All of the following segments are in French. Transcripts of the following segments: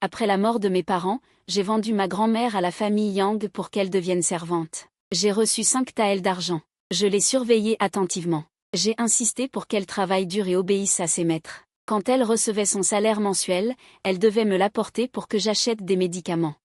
Après la mort de mes parents, j'ai vendu ma grand-mère à la famille Yang pour qu'elle devienne servante. J'ai reçu 5 taels d'argent. Je l'ai surveillée attentivement. J'ai insisté pour qu'elle travaille dur et obéisse à ses maîtres. Quand elle recevait son salaire mensuel, elle devait me l'apporter pour que j'achète des médicaments.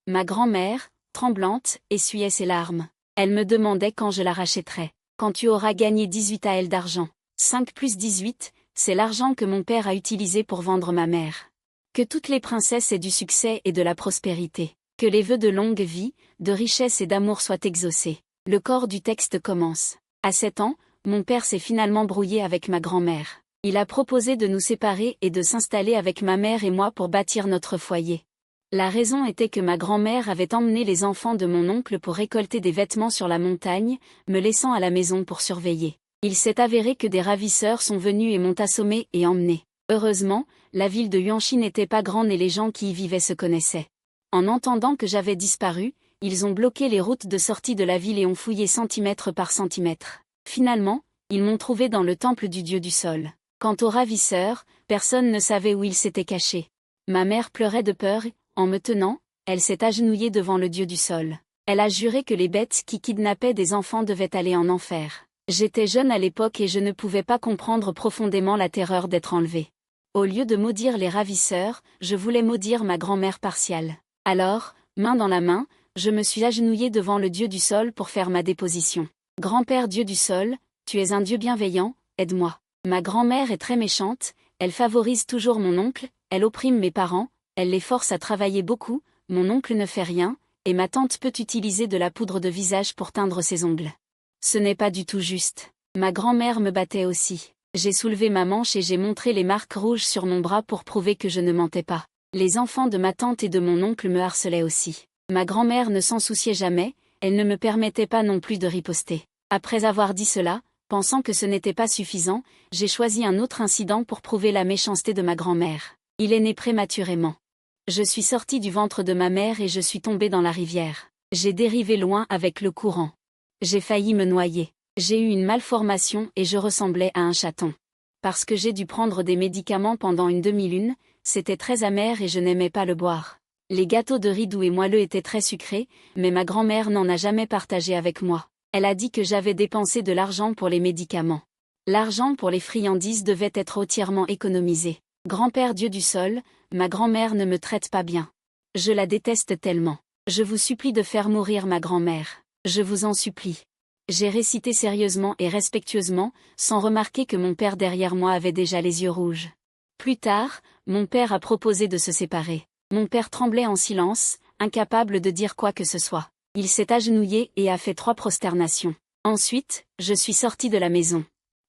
Ma grand-mère, tremblante, essuyait ses larmes. Elle me demandait quand je la rachèterais. Quand tu auras gagné 18 taels d'argent. 5 plus 18, c'est l'argent que mon père a utilisé pour vendre ma mère. Que toutes les princesses aient du succès et de la prospérité. Que les vœux de longue vie, de richesse et d'amour soient exaucés. Le corps du texte commence. À 7 ans, mon père s'est finalement brouillé avec ma grand-mère. Il a proposé de nous séparer et de s'installer avec ma mère et moi pour bâtir notre foyer. La raison était que ma grand-mère avait emmené les enfants de mon oncle pour récolter des vêtements sur la montagne, me laissant à la maison pour surveiller. Il s'est avéré que des ravisseurs sont venus et m'ont assommé et emmené. Heureusement, la ville de Yuanchi n'était pas grande et les gens qui y vivaient se connaissaient. En entendant que j'avais disparu, ils ont bloqué les routes de sortie de la ville et ont fouillé centimètre par centimètre. Finalement, ils m'ont trouvé dans le temple du dieu du sol. Quant aux ravisseurs, personne ne savait où ils s'étaient cachés. Ma mère pleurait de peur et, en me tenant, elle s'est agenouillée devant le dieu du sol. Elle a juré que les bêtes qui kidnappaient des enfants devaient aller en enfer. J'étais jeune à l'époque et je ne pouvais pas comprendre profondément la terreur d'être enlevée. Au lieu de maudire les ravisseurs, je voulais maudire ma grand-mère partiale. Alors, main dans la main, je me suis agenouillée devant le dieu du sol pour faire ma déposition. Grand-père dieu du sol, tu es un dieu bienveillant, aide-moi. Ma grand-mère est très méchante, elle favorise toujours mon oncle, elle opprime mes parents, elle les force à travailler beaucoup, mon oncle ne fait rien, et ma tante peut utiliser de la poudre de visage pour teindre ses ongles. Ce n'est pas du tout juste. Ma grand-mère me battait aussi. J'ai soulevé ma manche et j'ai montré les marques rouges sur mon bras pour prouver que je ne mentais pas. Les enfants de ma tante et de mon oncle me harcelaient aussi. Ma grand-mère ne s'en souciait jamais, elle ne me permettait pas non plus de riposter. Après avoir dit cela, pensant que ce n'était pas suffisant, j'ai choisi un autre incident pour prouver la méchanceté de ma grand-mère. Il est né prématurément. Je suis sortie du ventre de ma mère et je suis tombée dans la rivière. J'ai dérivé loin avec le courant. J'ai failli me noyer. J'ai eu une malformation et je ressemblais à un chaton. Parce que j'ai dû prendre des médicaments pendant une demi-lune, c'était très amer et je n'aimais pas le boire. Les gâteaux de riz doux et moelleux étaient très sucrés, mais ma grand-mère n'en a jamais partagé avec moi. Elle a dit que j'avais dépensé de l'argent pour les médicaments. L'argent pour les friandises devait être entièrement économisé. Grand-père Dieu du sol, ma grand-mère ne me traite pas bien. Je la déteste tellement. Je vous supplie de faire mourir ma grand-mère. Je vous en supplie. J'ai récité sérieusement et respectueusement, sans remarquer que mon père derrière moi avait déjà les yeux rouges. Plus tard, mon père a proposé de se séparer. Mon père tremblait en silence, incapable de dire quoi que ce soit. Il s'est agenouillé et a fait 3 prosternations. Ensuite, je suis sortie de la maison.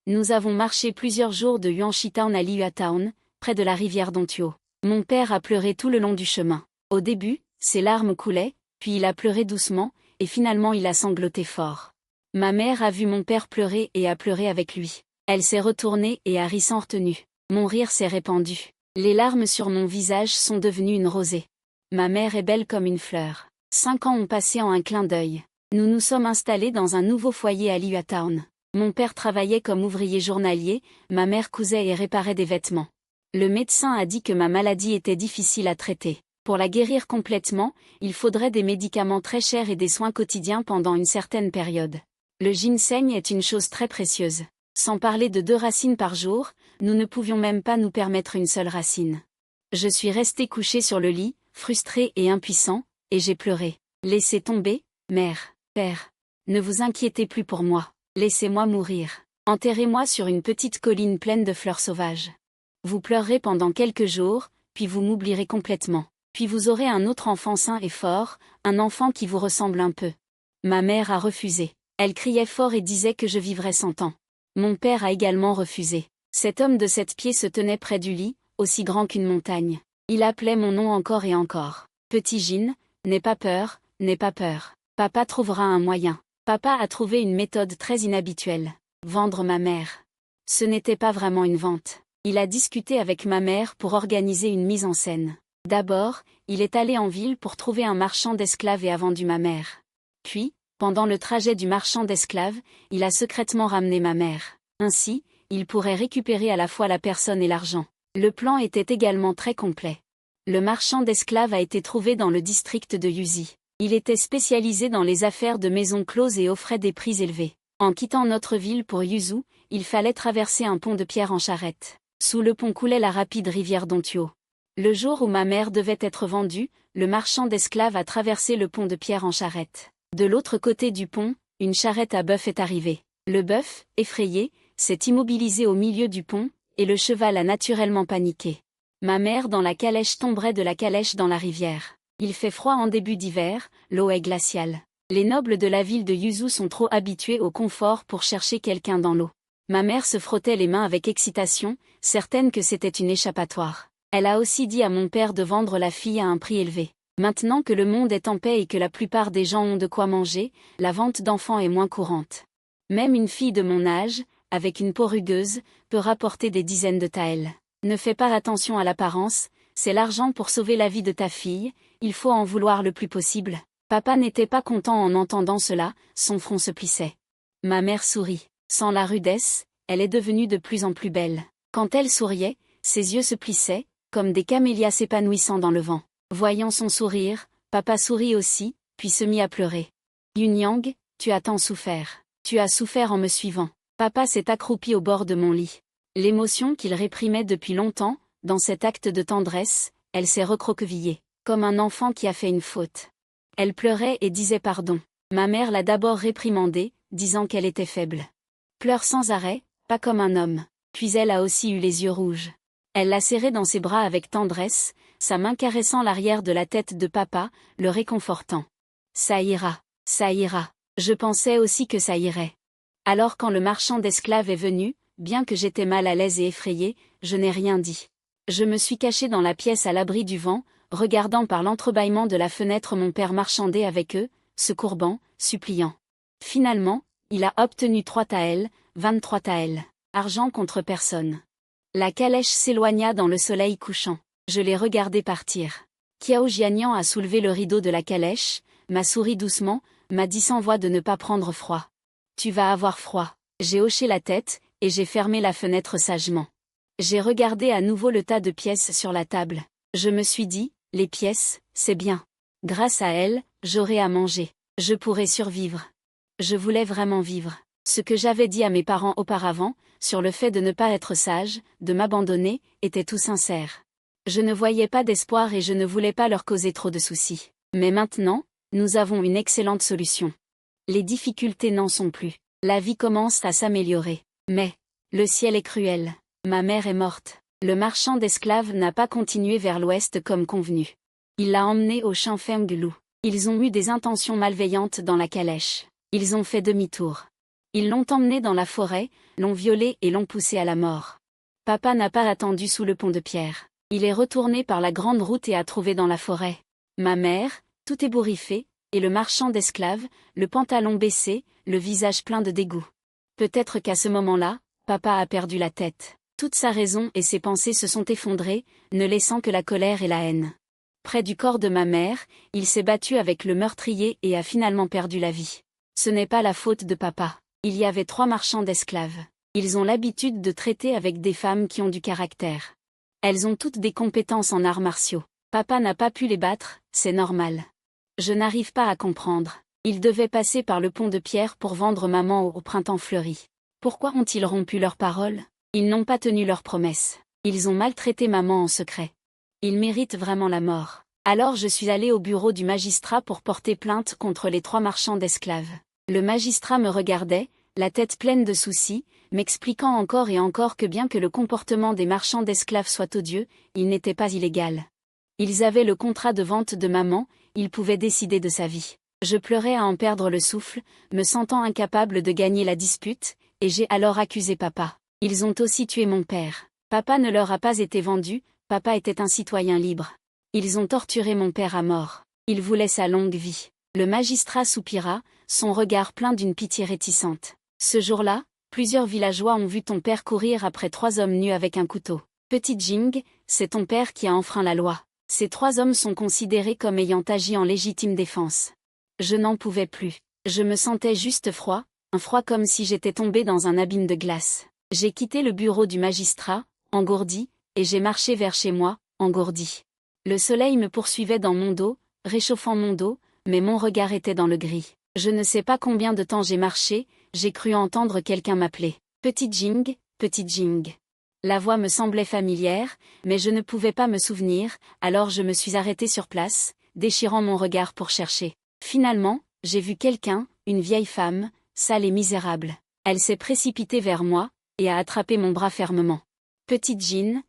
Nous avons marché plusieurs jours de Yuanchi Town à Liyue Town, près de la rivière Dontuo. Mon père a pleuré tout le long du chemin. Au début, ses larmes coulaient, puis il a pleuré doucement, et finalement il a sangloté fort. Ma mère a vu mon père pleurer et a pleuré avec lui. Elle s'est retournée et a ri sans retenue. Mon rire s'est répandu. Les larmes sur mon visage sont devenues une rosée. Ma mère est belle comme une fleur. 5 ans ont passé en un clin d'œil. Nous nous sommes installés dans un nouveau foyer à Liyue Town. Mon père travaillait comme ouvrier journalier, ma mère cousait et réparait des vêtements. Le médecin a dit que ma maladie était difficile à traiter. Pour la guérir complètement, il faudrait des médicaments très chers et des soins quotidiens pendant une certaine période. Le ginseng est une chose très précieuse. Sans parler de 2 racines par jour, nous ne pouvions même pas nous permettre une seule racine. Je suis resté couché sur le lit, frustré et impuissant, et j'ai pleuré. Laissez tomber, mère, père. Ne vous inquiétez plus pour moi. Laissez-moi mourir. Enterrez-moi sur une petite colline pleine de fleurs sauvages. Vous pleurerez pendant quelques jours, puis vous m'oublierez complètement. Puis vous aurez un autre enfant sain et fort, un enfant qui vous ressemble un peu. Ma mère a refusé. Elle criait fort et disait que je vivrais 100 ans. Mon père a également refusé. Cet homme de 7 pieds se tenait près du lit, aussi grand qu'une montagne. Il appelait mon nom encore et encore. Petit Jin, n'aie pas peur, n'aie pas peur. Papa trouvera un moyen. Papa a trouvé une méthode très inhabituelle. Vendre ma mère. Ce n'était pas vraiment une vente. Il a discuté avec ma mère pour organiser une mise en scène. D'abord, il est allé en ville pour trouver un marchand d'esclaves et a vendu ma mère. Puis, pendant le trajet du marchand d'esclaves, il a secrètement ramené ma mère. Ainsi, il pourrait récupérer à la fois la personne et l'argent. Le plan était également très complet. Le marchand d'esclaves a été trouvé dans le district de Yuzi. Il était spécialisé dans les affaires de maisons closes et offrait des prix élevés. En quittant notre ville pour Yuzu, il fallait traverser un pont de pierre en charrette. Sous le pont coulait la rapide rivière Dontio. Le jour où ma mère devait être vendue, le marchand d'esclaves a traversé le pont de pierre en charrette. De l'autre côté du pont, une charrette à bœuf est arrivée. Le bœuf, effrayé, s'est immobilisé au milieu du pont, et le cheval a naturellement paniqué. Ma mère dans la calèche tomberait de la calèche dans la rivière. Il fait froid en début d'hiver, l'eau est glaciale. Les nobles de la ville de Yuzu sont trop habitués au confort pour chercher quelqu'un dans l'eau. Ma mère se frottait les mains avec excitation, certaine que c'était une échappatoire. Elle a aussi dit à mon père de vendre la fille à un prix élevé. Maintenant que le monde est en paix et que la plupart des gens ont de quoi manger, la vente d'enfants est moins courante. Même une fille de mon âge, avec une peau rugueuse, peut rapporter des dizaines de taels. Ne fais pas attention à l'apparence, c'est l'argent pour sauver la vie de ta fille, il faut en vouloir le plus possible. Papa n'était pas content en entendant cela, son front se plissait. Ma mère sourit. Sans la rudesse, elle est devenue de plus en plus belle. Quand elle souriait, ses yeux se plissaient, comme des camélias s'épanouissant dans le vent. Voyant son sourire, papa sourit aussi, puis se mit à pleurer. Yunyang, tu as tant souffert. Tu as souffert en me suivant. Papa s'est accroupi au bord de mon lit. L'émotion qu'il réprimait depuis longtemps, dans cet acte de tendresse, elle s'est recroquevillée, comme un enfant qui a fait une faute. Elle pleurait et disait pardon. Ma mère l'a d'abord réprimandée, disant qu'elle était faible. Pleure sans arrêt, pas comme un homme. Puis elle a aussi eu les yeux rouges. Elle l'a serré dans ses bras avec tendresse, sa main caressant l'arrière de la tête de papa, le réconfortant. Ça ira, ça ira. Je pensais aussi que ça irait. Alors quand le marchand d'esclaves est venu, bien que j'étais mal à l'aise et effrayée, je n'ai rien dit. Je me suis cachée dans la pièce à l'abri du vent, regardant par l'entrebâillement de la fenêtre mon père marchander avec eux, se courbant, suppliant. Finalement, il a obtenu 3 taels, 23 taels. Argent contre personne. La calèche s'éloigna dans le soleil couchant. Je l'ai regardé partir. Kiao Jianian a soulevé le rideau de la calèche, m'a souri doucement, m'a dit sans voix de ne pas prendre froid. Tu vas avoir froid. J'ai hoché la tête, et j'ai fermé la fenêtre sagement. J'ai regardé à nouveau le tas de pièces sur la table. Je me suis dit, les pièces, c'est bien. Grâce à elles, j'aurai à manger. Je pourrai survivre. Je voulais vraiment vivre. Ce que j'avais dit à mes parents auparavant, sur le fait de ne pas être sage, de m'abandonner, était tout sincère. Je ne voyais pas d'espoir et je ne voulais pas leur causer trop de soucis. Mais maintenant, nous avons une excellente solution. Les difficultés n'en sont plus. La vie commence à s'améliorer. Mais, le ciel est cruel. Ma mère est morte. Le marchand d'esclaves n'a pas continué vers l'ouest comme convenu. Il l'a emmené au champ Fenglu. Ils ont eu des intentions malveillantes dans la calèche. Ils ont fait demi-tour. Ils l'ont emmené dans la forêt, l'ont violé et l'ont poussé à la mort. Papa n'a pas attendu sous le pont de pierre. Il est retourné par la grande route et a trouvé dans la forêt. Ma mère, tout ébouriffée, et le marchand d'esclaves, le pantalon baissé, le visage plein de dégoût. Peut-être qu'à ce moment-là, papa a perdu la tête. Toute sa raison et ses pensées se sont effondrées, ne laissant que la colère et la haine. Près du corps de ma mère, il s'est battu avec le meurtrier et a finalement perdu la vie. Ce n'est pas la faute de papa. Il y avait 3 marchands d'esclaves. Ils ont l'habitude de traiter avec des femmes qui ont du caractère. Elles ont toutes des compétences en arts martiaux. Papa n'a pas pu les battre, c'est normal. Je n'arrive pas à comprendre. Ils devaient passer par le pont de pierre pour vendre maman au printemps fleuri. Pourquoi ont-ils rompu leurs paroles? Ils n'ont pas tenu leurs promesses. Ils ont maltraité maman en secret. Ils méritent vraiment la mort. Alors je suis allée au bureau du magistrat pour porter plainte contre les 3 marchands d'esclaves. Le magistrat me regardait, la tête pleine de soucis, m'expliquant encore et encore que bien que le comportement des marchands d'esclaves soit odieux, il n'était pas illégal. Ils avaient le contrat de vente de maman, ils pouvaient décider de sa vie. Je pleurais à en perdre le souffle, me sentant incapable de gagner la dispute, et j'ai alors accusé papa. Ils ont aussi tué mon père. Papa ne leur a pas été vendu, papa était un citoyen libre. Ils ont torturé mon père à mort. Il voulait sa longue vie. Le magistrat soupira, son regard plein d'une pitié réticente. Ce jour-là, plusieurs villageois ont vu ton père courir après 3 hommes nus avec un couteau. Petit Jing, c'est ton père qui a enfreint la loi. Ces 3 hommes sont considérés comme ayant agi en légitime défense. Je n'en pouvais plus. Je me sentais juste froid, un froid comme si j'étais tombé dans un abîme de glace. J'ai quitté le bureau du magistrat, engourdi, et j'ai marché vers chez moi, engourdi. Le soleil me poursuivait dans mon dos, réchauffant mon dos, mais mon regard était dans le gris. Je ne sais pas combien de temps j'ai marché, j'ai cru entendre quelqu'un m'appeler. Petit Jing, petit Jing. La voix me semblait familière, mais je ne pouvais pas me souvenir, alors je me suis arrêtée sur place, déchirant mon regard pour chercher. Finalement, j'ai vu quelqu'un, une vieille femme, sale et misérable. Elle s'est précipitée vers moi, et a attrapé mon bras fermement. Petite Jean,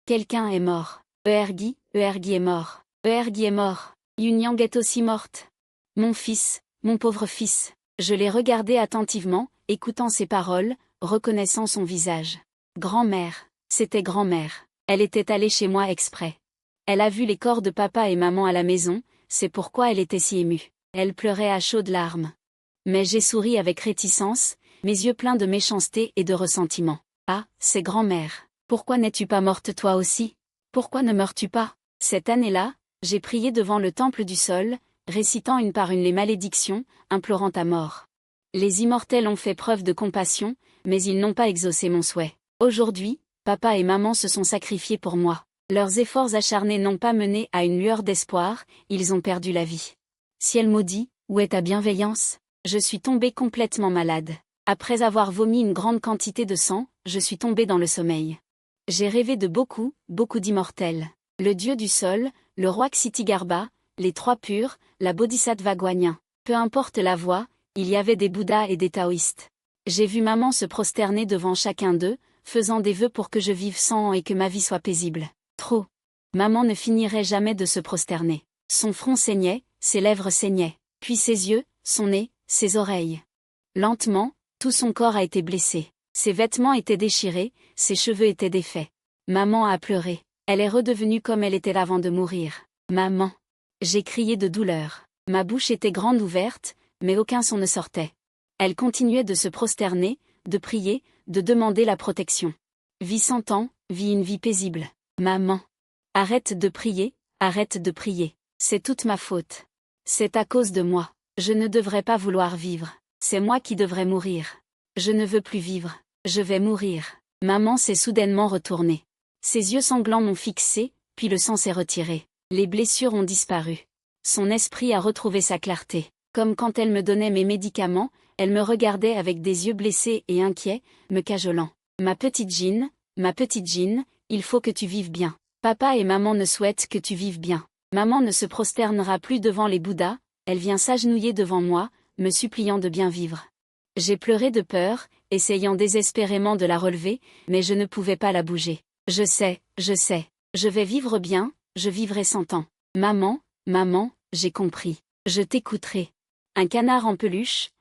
quelqu'un est mort. Ergi est mort. Ergi est mort. Yunyang est aussi morte. Mon fils, mon pauvre fils. Je l'ai regardé attentivement, écoutant ses paroles, reconnaissant son visage. Grand-mère, c'était grand-mère. Elle était allée chez moi exprès. Elle a vu les corps de papa et maman à la maison, c'est pourquoi elle était si émue. Elle pleurait à chaudes larmes. Mais j'ai souri avec réticence, mes yeux pleins de méchanceté et de ressentiment. Ah, c'est grand-mère. Pourquoi n'es-tu pas morte toi aussi? Pourquoi ne meurs-tu pas? Cette année-là, j'ai prié devant le temple du sol, récitant une par une les malédictions, implorant ta mort. Les immortels ont fait preuve de compassion, mais ils n'ont pas exaucé mon souhait. Aujourd'hui, papa et maman se sont sacrifiés pour moi. Leurs efforts acharnés n'ont pas mené à une lueur d'espoir, ils ont perdu la vie. Ciel maudit, où est ta bienveillance? Je suis tombée complètement malade. Après avoir vomi une grande quantité de sang, je suis tombée dans le sommeil. J'ai rêvé de beaucoup d'immortels. Le dieu du sol, le roi Ksitigarbha, les trois purs, la bodhisattva Guanyin. Peu importe la voie, il y avait des bouddhas et des taoïstes. J'ai vu maman se prosterner devant chacun d'eux, faisant des vœux pour que je vive sans et que ma vie soit paisible. Trop. Maman ne finirait jamais de se prosterner. Son front saignait, ses lèvres saignaient, puis ses yeux, son nez, ses oreilles. Lentement, tout son corps a été blessé. Ses vêtements étaient déchirés, ses cheveux étaient défaits. Maman a pleuré. Elle est redevenue comme elle était avant de mourir. Maman. J'ai crié de douleur. Ma bouche était grande ouverte, mais aucun son ne sortait. Elle continuait de se prosterner, de prier, de demander la protection. Vis 100 ans, vis une vie paisible. Maman. Arrête de prier, arrête de prier. C'est toute ma faute. C'est à cause de moi. Je ne devrais pas vouloir vivre. C'est moi qui devrais mourir. Je ne veux plus vivre. Je vais mourir. Maman s'est soudainement retournée. Ses yeux sanglants m'ont fixé, puis le sang s'est retiré. Les blessures ont disparu. Son esprit a retrouvé sa clarté. Comme quand elle me donnait mes médicaments, elle me regardait avec des yeux blessés et inquiets, me cajolant. Ma petite Jean, il faut que tu vives bien. Papa et maman ne souhaitent que tu vives bien. Maman ne se prosternera plus devant les bouddhas, elle vient s'agenouiller devant moi, me suppliant de bien vivre. J'ai pleuré de peur, essayant désespérément de la relever, mais je ne pouvais pas la bouger. Je sais, je vais vivre bien, je vivrai 100 ans. Maman, j'ai compris. Je t'écouterai. Un canard en peluche,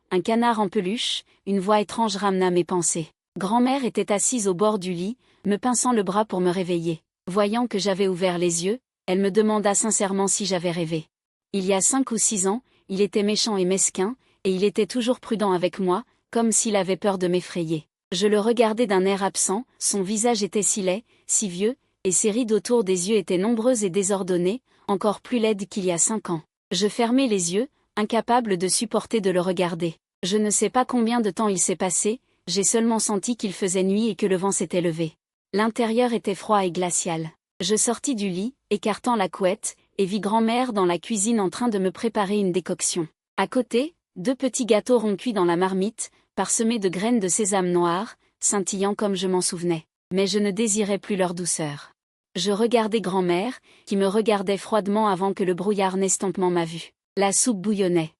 une voix étrange ramena mes pensées. Grand-mère était assise au bord du lit, me pinçant le bras pour me réveiller. Voyant que j'avais ouvert les yeux, elle me demanda sincèrement si j'avais rêvé. Il y a 5 ou 6 ans, il était méchant et mesquin, et il était toujours prudent avec moi, comme s'il avait peur de m'effrayer. Je le regardais d'un air absent, son visage était si laid, si vieux, et ses rides autour des yeux étaient nombreuses et désordonnées, encore plus laides qu'il y a 5 ans. Je fermai les yeux, incapable de supporter de le regarder. Je ne sais pas combien de temps il s'est passé, j'ai seulement senti qu'il faisait nuit et que le vent s'était levé. L'intérieur était froid et glacial. Je sortis du lit, écartant la couette, et vis grand-mère dans la cuisine en train de me préparer une décoction. À côté, 2 petits gâteaux ronds cuits dans la marmite, parsemés de graines de sésame noires, scintillant comme je m'en souvenais. Mais je ne désirais plus leur douceur. Je regardais grand-mère, qui me regardait froidement avant que le brouillard n'estompement ma vue. La soupe bouillonnait.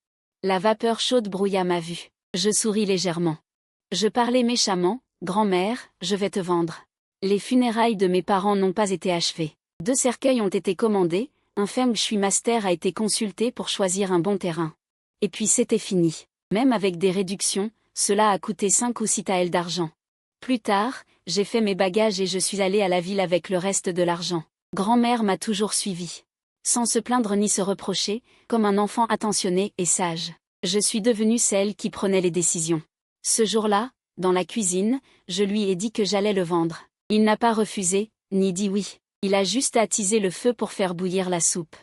La vapeur chaude brouilla ma vue. Je souris légèrement. Je parlais méchamment, grand-mère, je vais te vendre. Les funérailles de mes parents n'ont pas été achevées. 2 cercueils ont été commandés, un feng shui master a été consulté pour choisir un bon terrain. Et puis c'était fini. Même avec des réductions, cela a coûté 5 ou 6 taels d'argent. Plus tard, j'ai fait mes bagages et je suis allée à la ville avec le reste de l'argent. Grand-mère m'a toujours suivi. Sans se plaindre ni se reprocher, comme un enfant attentionné et sage. Je suis devenue celle qui prenait les décisions. Ce jour-là, dans la cuisine, je lui ai dit que j'allais le vendre. Il n'a pas refusé, ni dit oui. Il a juste attisé le feu pour faire bouillir la soupe.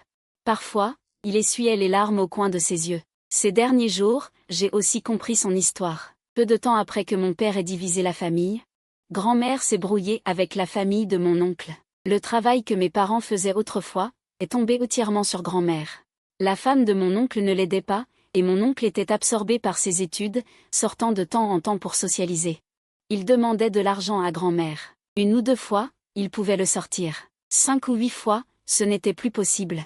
Parfois, il essuyait les larmes au coin de ses yeux. Ces derniers jours, j'ai aussi compris son histoire. Peu de temps après que mon père ait divisé la famille, grand-mère s'est brouillée avec la famille de mon oncle. Le travail que mes parents faisaient autrefois est tombé entièrement sur grand-mère. La femme de mon oncle ne l'aidait pas, et mon oncle était absorbé par ses études, sortant de temps en temps pour socialiser. Il demandait de l'argent à grand-mère. 1 ou 2 fois, il pouvait le sortir. 5 ou 8 fois, ce n'était plus possible.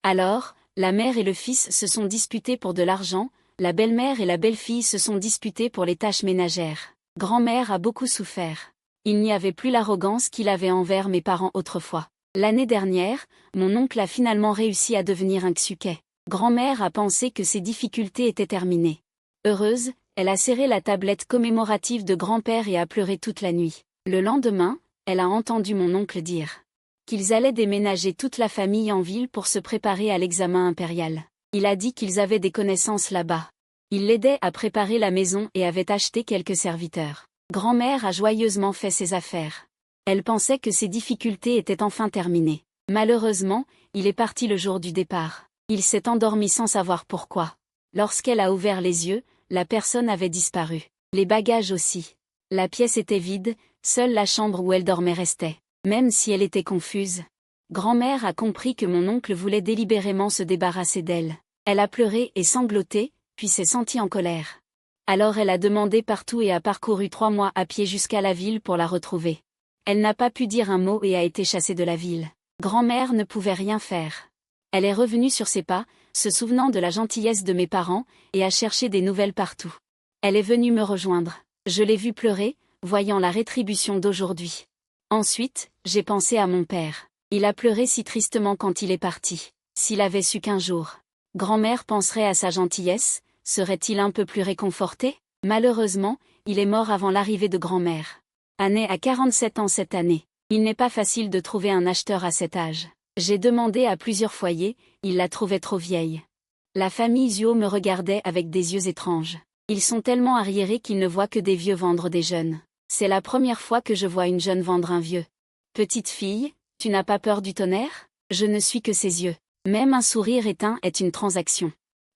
Alors, la mère et le fils se sont disputés pour de l'argent, la belle-mère et la belle-fille se sont disputées pour les tâches ménagères. Grand-mère a beaucoup souffert. Il n'y avait plus l'arrogance qu'il avait envers mes parents autrefois. L'année dernière, mon oncle a finalement réussi à devenir un Xuquet. Grand-mère a pensé que ses difficultés étaient terminées. Heureuse, elle a serré la tablette commémorative de grand-père et a pleuré toute la nuit. Le lendemain, elle a entendu mon oncle dire qu'ils allaient déménager toute la famille en ville pour se préparer à l'examen impérial. Il a dit qu'ils avaient des connaissances là-bas. Il l'aidait à préparer la maison et avait acheté quelques serviteurs. Grand-mère a joyeusement fait ses affaires. Elle pensait que ses difficultés étaient enfin terminées. Malheureusement, il est parti le jour du départ. Il s'est endormi sans savoir pourquoi. Lorsqu'elle a ouvert les yeux, la personne avait disparu. Les bagages aussi. La pièce était vide, seule la chambre où elle dormait restait. Même si elle était confuse. Grand-mère a compris que mon oncle voulait délibérément se débarrasser d'elle. Elle a pleuré et sangloté, puis s'est sentie en colère. Alors elle a demandé partout et a parcouru 3 mois à pied jusqu'à la ville pour la retrouver. Elle n'a pas pu dire un mot et a été chassée de la ville. Grand-mère ne pouvait rien faire. Elle est revenue sur ses pas, se souvenant de la gentillesse de mes parents, et a cherché des nouvelles partout. Elle est venue me rejoindre. Je l'ai vue pleurer, voyant la rétribution d'aujourd'hui. Ensuite, j'ai pensé à mon père. Il a pleuré si tristement quand il est parti. S'il avait su qu'un jour, grand-mère penserait à sa gentillesse, serait-il un peu plus réconforté? Malheureusement, il est mort avant l'arrivée de grand-mère. Anne a 47 ans cette année. Il n'est pas facile de trouver un acheteur à cet âge. J'ai demandé à plusieurs foyers, ils la trouvaient trop vieille. La famille Zuo me regardait avec des yeux étranges. Ils sont tellement arriérés qu'ils ne voient que des vieux vendre des jeunes. C'est la première fois que je vois une jeune vendre un vieux. Petite fille, tu n'as pas peur du tonnerre? Je ne suis que ses yeux. Même un sourire éteint est une transaction.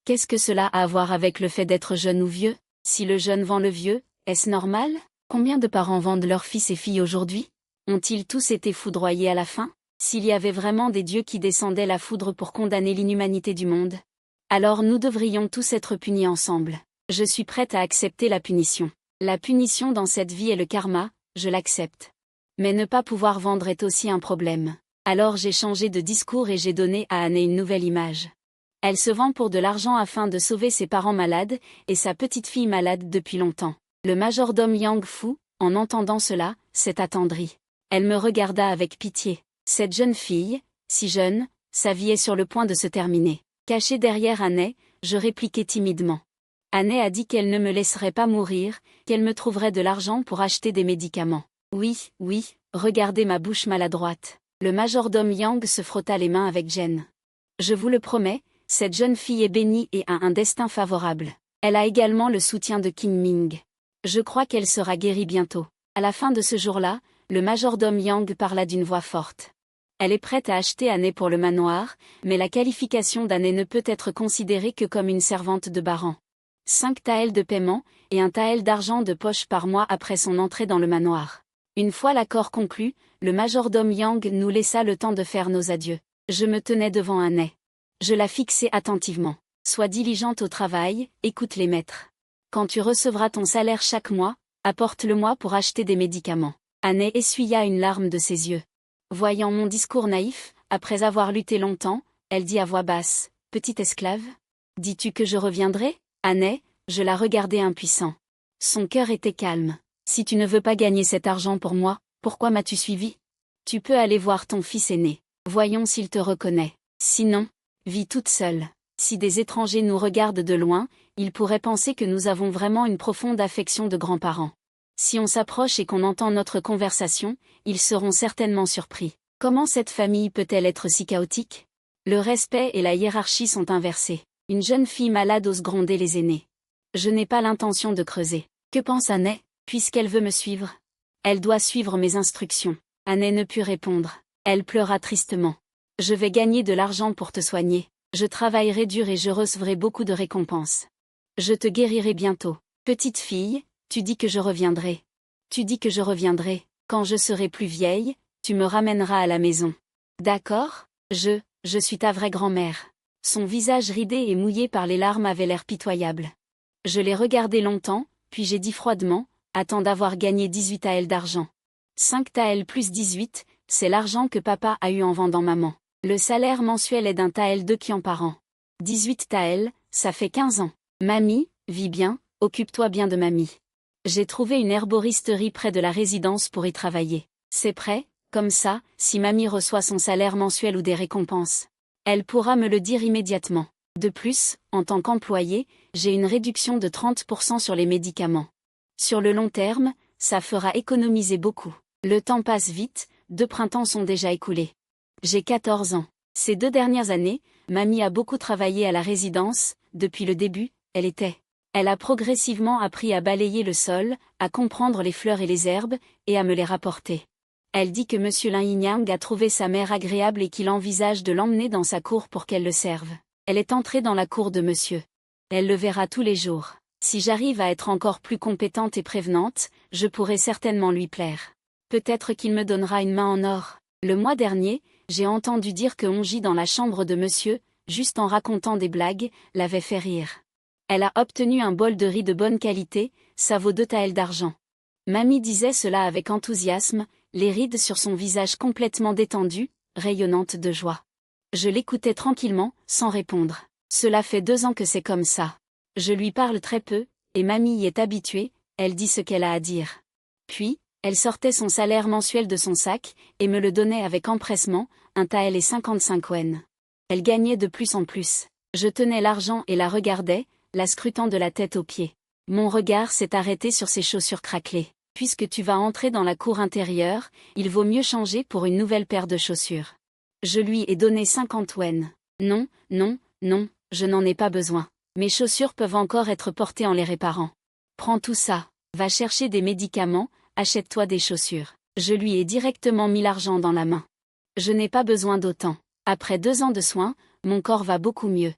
Qu'est-ce que cela a à voir avec le fait d'être jeune ou vieux? Si le jeune vend le vieux, est-ce normal? Combien de parents vendent leurs fils et filles aujourd'hui? Ont-ils tous été foudroyés à la fin? S'il y avait vraiment des dieux qui descendaient la foudre pour condamner l'inhumanité du monde, alors nous devrions tous être punis ensemble. Je suis prête à accepter la punition. La punition dans cette vie est le karma, je l'accepte. Mais ne pas pouvoir vendre est aussi un problème. Alors j'ai changé de discours et j'ai donné à Anne une nouvelle image. Elle se vend pour de l'argent afin de sauver ses parents malades, et sa petite-fille malade depuis longtemps. Le majordome Yang Fu, en entendant cela, s'est attendri. Elle me regarda avec pitié. Cette jeune fille, si jeune, sa vie est sur le point de se terminer. Cachée derrière Anne, je répliquai timidement. Anne a dit qu'elle ne me laisserait pas mourir, qu'elle me trouverait de l'argent pour acheter des médicaments. Oui, oui, regardez ma bouche maladroite. Le majordome Yang se frotta les mains avec gêne. Je vous le promets, cette jeune fille est bénie et a un destin favorable. Elle a également le soutien de Kim Ming. Je crois qu'elle sera guérie bientôt. À la fin de ce jour-là, le majordome Yang parla d'une voix forte. Elle est prête à acheter Anne pour le manoir, mais la qualification d'Anne ne peut être considérée que comme une servante de Baran. 5 taels de paiement, et un tael d'argent de poche par mois après son entrée dans le manoir. Une fois l'accord conclu, le majordome Yang nous laissa le temps de faire nos adieux. Je me tenais devant Anne. Je la fixai attentivement. Sois diligente au travail, écoute les maîtres. Quand tu recevras ton salaire chaque mois, apporte-le-moi pour acheter des médicaments. Anne essuya une larme de ses yeux. Voyant mon discours naïf, après avoir lutté longtemps, elle dit à voix basse, « Petite esclave, dis-tu que je reviendrai ?» Anne, je la regardais impuissant. Son cœur était calme. « Si tu ne veux pas gagner cet argent pour moi, pourquoi m'as-tu suivi? Tu peux aller voir ton fils aîné. Voyons s'il te reconnaît. Sinon, vis toute seule. Si des étrangers nous regardent de loin, ils pourraient penser que nous avons vraiment une profonde affection de grands-parents. Si on s'approche et qu'on entend notre conversation, ils seront certainement surpris. Comment cette famille peut-elle être si chaotique? Le respect et la hiérarchie sont inversés. Une jeune fille malade ose gronder les aînés. Je n'ai pas l'intention de creuser. Que pense Anne, puisqu'elle veut me suivre? Elle doit suivre mes instructions. Anne ne put répondre. Elle pleura tristement. Je vais gagner de l'argent pour te soigner. Je travaillerai dur et je recevrai beaucoup de récompenses. Je te guérirai bientôt. Petite fille, tu dis que je reviendrai. Tu dis que je reviendrai, quand je serai plus vieille, Tu me ramèneras à la maison. D'accord? Je suis ta vraie grand-mère. Son visage ridé et mouillé par les larmes avait l'air pitoyable. Je l'ai regardé longtemps, puis j'ai dit froidement, attends d'avoir gagné 18 taels d'argent. 5 taels plus 18, c'est l'argent que papa a eu en vendant maman. Le salaire mensuel est d'un tael de kian par an. 18 taels, ça fait 15 ans. Mamie, vis bien, occupe-toi bien de mamie. J'ai trouvé une herboristerie près de la résidence pour y travailler. C'est prêt, comme ça, si mamie reçoit son salaire mensuel ou des récompenses. Elle pourra me le dire immédiatement. De plus, en tant qu'employé, j'ai une réduction de 30% sur les médicaments. Sur le long terme, ça fera économiser beaucoup. Le temps passe vite, 2 printemps sont déjà écoulés. J'ai 14 ans. Ces 2 dernières années, mamie a beaucoup travaillé à la résidence, depuis le début, Elle a progressivement appris à balayer le sol, à comprendre les fleurs et les herbes, et à me les rapporter. Elle dit que Monsieur Lin Yinyang a trouvé sa mère agréable et qu'il envisage de l'emmener dans sa cour pour qu'elle le serve. Elle est entrée dans la cour de monsieur. Elle le verra tous les jours. Si j'arrive à être encore plus compétente et prévenante, je pourrai certainement lui plaire. Peut-être qu'il me donnera une main en or. Le mois dernier, j'ai entendu dire que Onji dans la chambre de monsieur, juste en racontant des blagues, l'avait fait rire. Elle a obtenu un bol de riz de bonne qualité, ça vaut 2 taels d'argent. Mamie disait cela avec enthousiasme, les rides sur son visage complètement détendu, rayonnante de joie. Je l'écoutais tranquillement, sans répondre. Cela fait 2 ans que c'est comme ça. Je lui parle très peu, et mamie y est habituée, elle dit ce qu'elle a à dire. Puis, elle sortait son salaire mensuel de son sac, et me le donnait avec empressement, 1 tael et 55 wen. Elle gagnait de plus en plus. Je tenais l'argent et la regardais, la scrutant de la tête aux pieds. Mon regard s'est arrêté sur ses chaussures craquelées. Puisque tu vas entrer dans la cour intérieure, il vaut mieux changer pour une nouvelle paire de chaussures. Je lui ai donné 50 wen. Non, je n'en ai pas besoin. Mes chaussures peuvent encore être portées en les réparant. Prends tout ça, va chercher des médicaments, achète-toi des chaussures. Je lui ai directement mis l'argent dans la main. Je n'ai pas besoin d'autant. Après 2 ans de soins, mon corps va beaucoup mieux.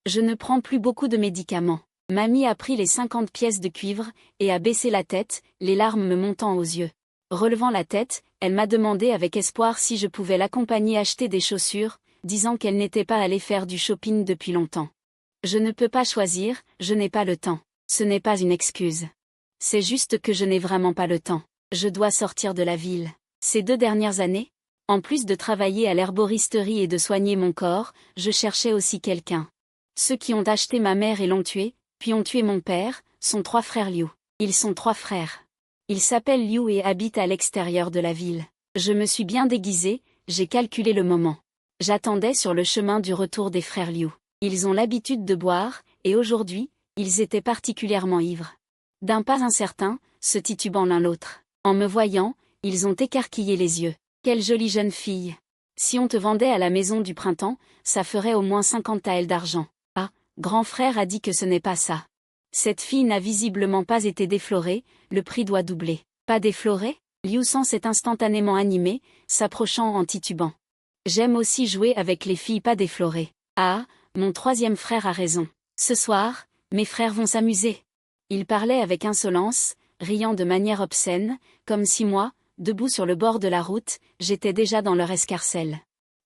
Je ne prends plus beaucoup de médicaments. Mamie a pris les 50 pièces de cuivre, et a baissé la tête, les larmes me montant aux yeux. Relevant la tête, elle m'a demandé avec espoir si je pouvais l'accompagner acheter des chaussures, disant qu'elle n'était pas allée faire du shopping depuis longtemps. Je ne peux pas choisir, je n'ai pas le temps. Ce n'est pas une excuse. C'est juste que je n'ai vraiment pas le temps. Je dois sortir de la ville. Ces 2 dernières années, en plus de travailler à l'herboristerie et de soigner mon corps, je cherchais aussi quelqu'un. Ceux qui ont acheté ma mère et l'ont tuée, puis ont tué mon père, sont 3 frères Liu. Ils sont 3 frères. Ils s'appellent Liu et habitent à l'extérieur de la ville. Je me suis bien déguisée, j'ai calculé le moment. J'attendais sur le chemin du retour des frères Liu. Ils ont l'habitude de boire, et aujourd'hui, ils étaient particulièrement ivres. D'un pas incertain, se titubant l'un l'autre. En me voyant, ils ont écarquillé les yeux. Quelle jolie jeune fille. Si on te vendait à la maison du printemps, ça ferait au moins 50 taels d'argent. Grand frère a dit que ce n'est pas ça. Cette fille n'a visiblement pas été déflorée, le prix doit doubler. Pas déflorée? Liu San s'est instantanément animé, s'approchant en titubant. J'aime aussi jouer avec les filles pas déflorées. Ah, mon 3e frère a raison. Ce soir, mes frères vont s'amuser. Il parlait avec insolence, riant de manière obscène, comme si moi, debout sur le bord de la route, j'étais déjà dans leur escarcelle.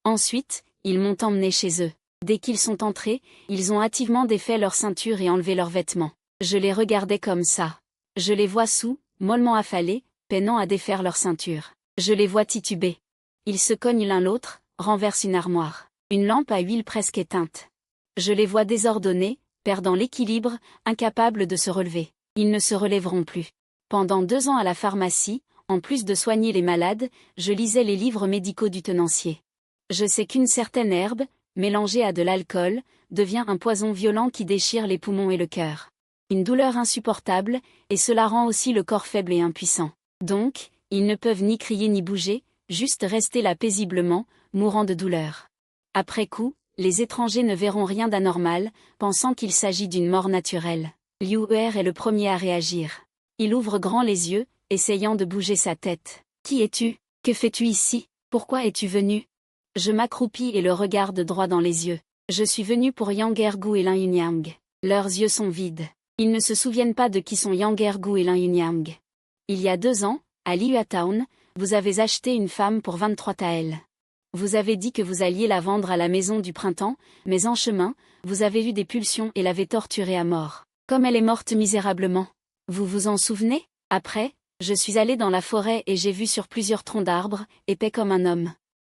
Ensuite, ils m'ont emmené chez eux. Dès qu'ils sont entrés, ils ont hâtivement défait leur ceinture et enlevé leurs vêtements. Je les regardais comme ça. Je les vois mollement affalés, peinant à défaire leur ceinture. Je les vois tituber. Ils se cognent l'un l'autre, renversent une armoire. Une lampe à huile presque éteinte. Je les vois désordonnés, perdant l'équilibre, incapables de se relever. Ils ne se relèveront plus. Pendant 2 ans à la pharmacie, en plus de soigner les malades, je lisais les livres médicaux du tenancier. Je sais qu'une certaine herbe, mélangée à de l'alcool, devient un poison violent qui déchire les poumons et le cœur. Une douleur insupportable, et cela rend aussi le corps faible et impuissant. Donc, ils ne peuvent ni crier ni bouger, juste rester là paisiblement, mourant de douleur. Après coup, les étrangers ne verront rien d'anormal, pensant qu'il s'agit d'une mort naturelle. Liu Er est le premier à réagir. Il ouvre grand les yeux, essayant de bouger sa tête. « Qui es-tu? Que fais-tu ici? Pourquoi es-tu venu ?» Je m'accroupis et le regarde droit dans les yeux. Je suis venu pour Yang Ergu et Lin Yunyang. Leurs yeux sont vides. Ils ne se souviennent pas de qui sont Yang Ergu et Lin Yunyang. Il y a 2 ans, à Liuatown, Vous avez acheté une femme pour 23 taels. Vous avez dit que vous alliez la vendre à la maison du printemps, mais en chemin, vous avez eu des pulsions et l'avez torturée à mort. Comme elle est morte misérablement. Vous vous en souvenez? Après, je suis allé dans la forêt et j'ai vu sur plusieurs troncs d'arbres, épais comme un homme.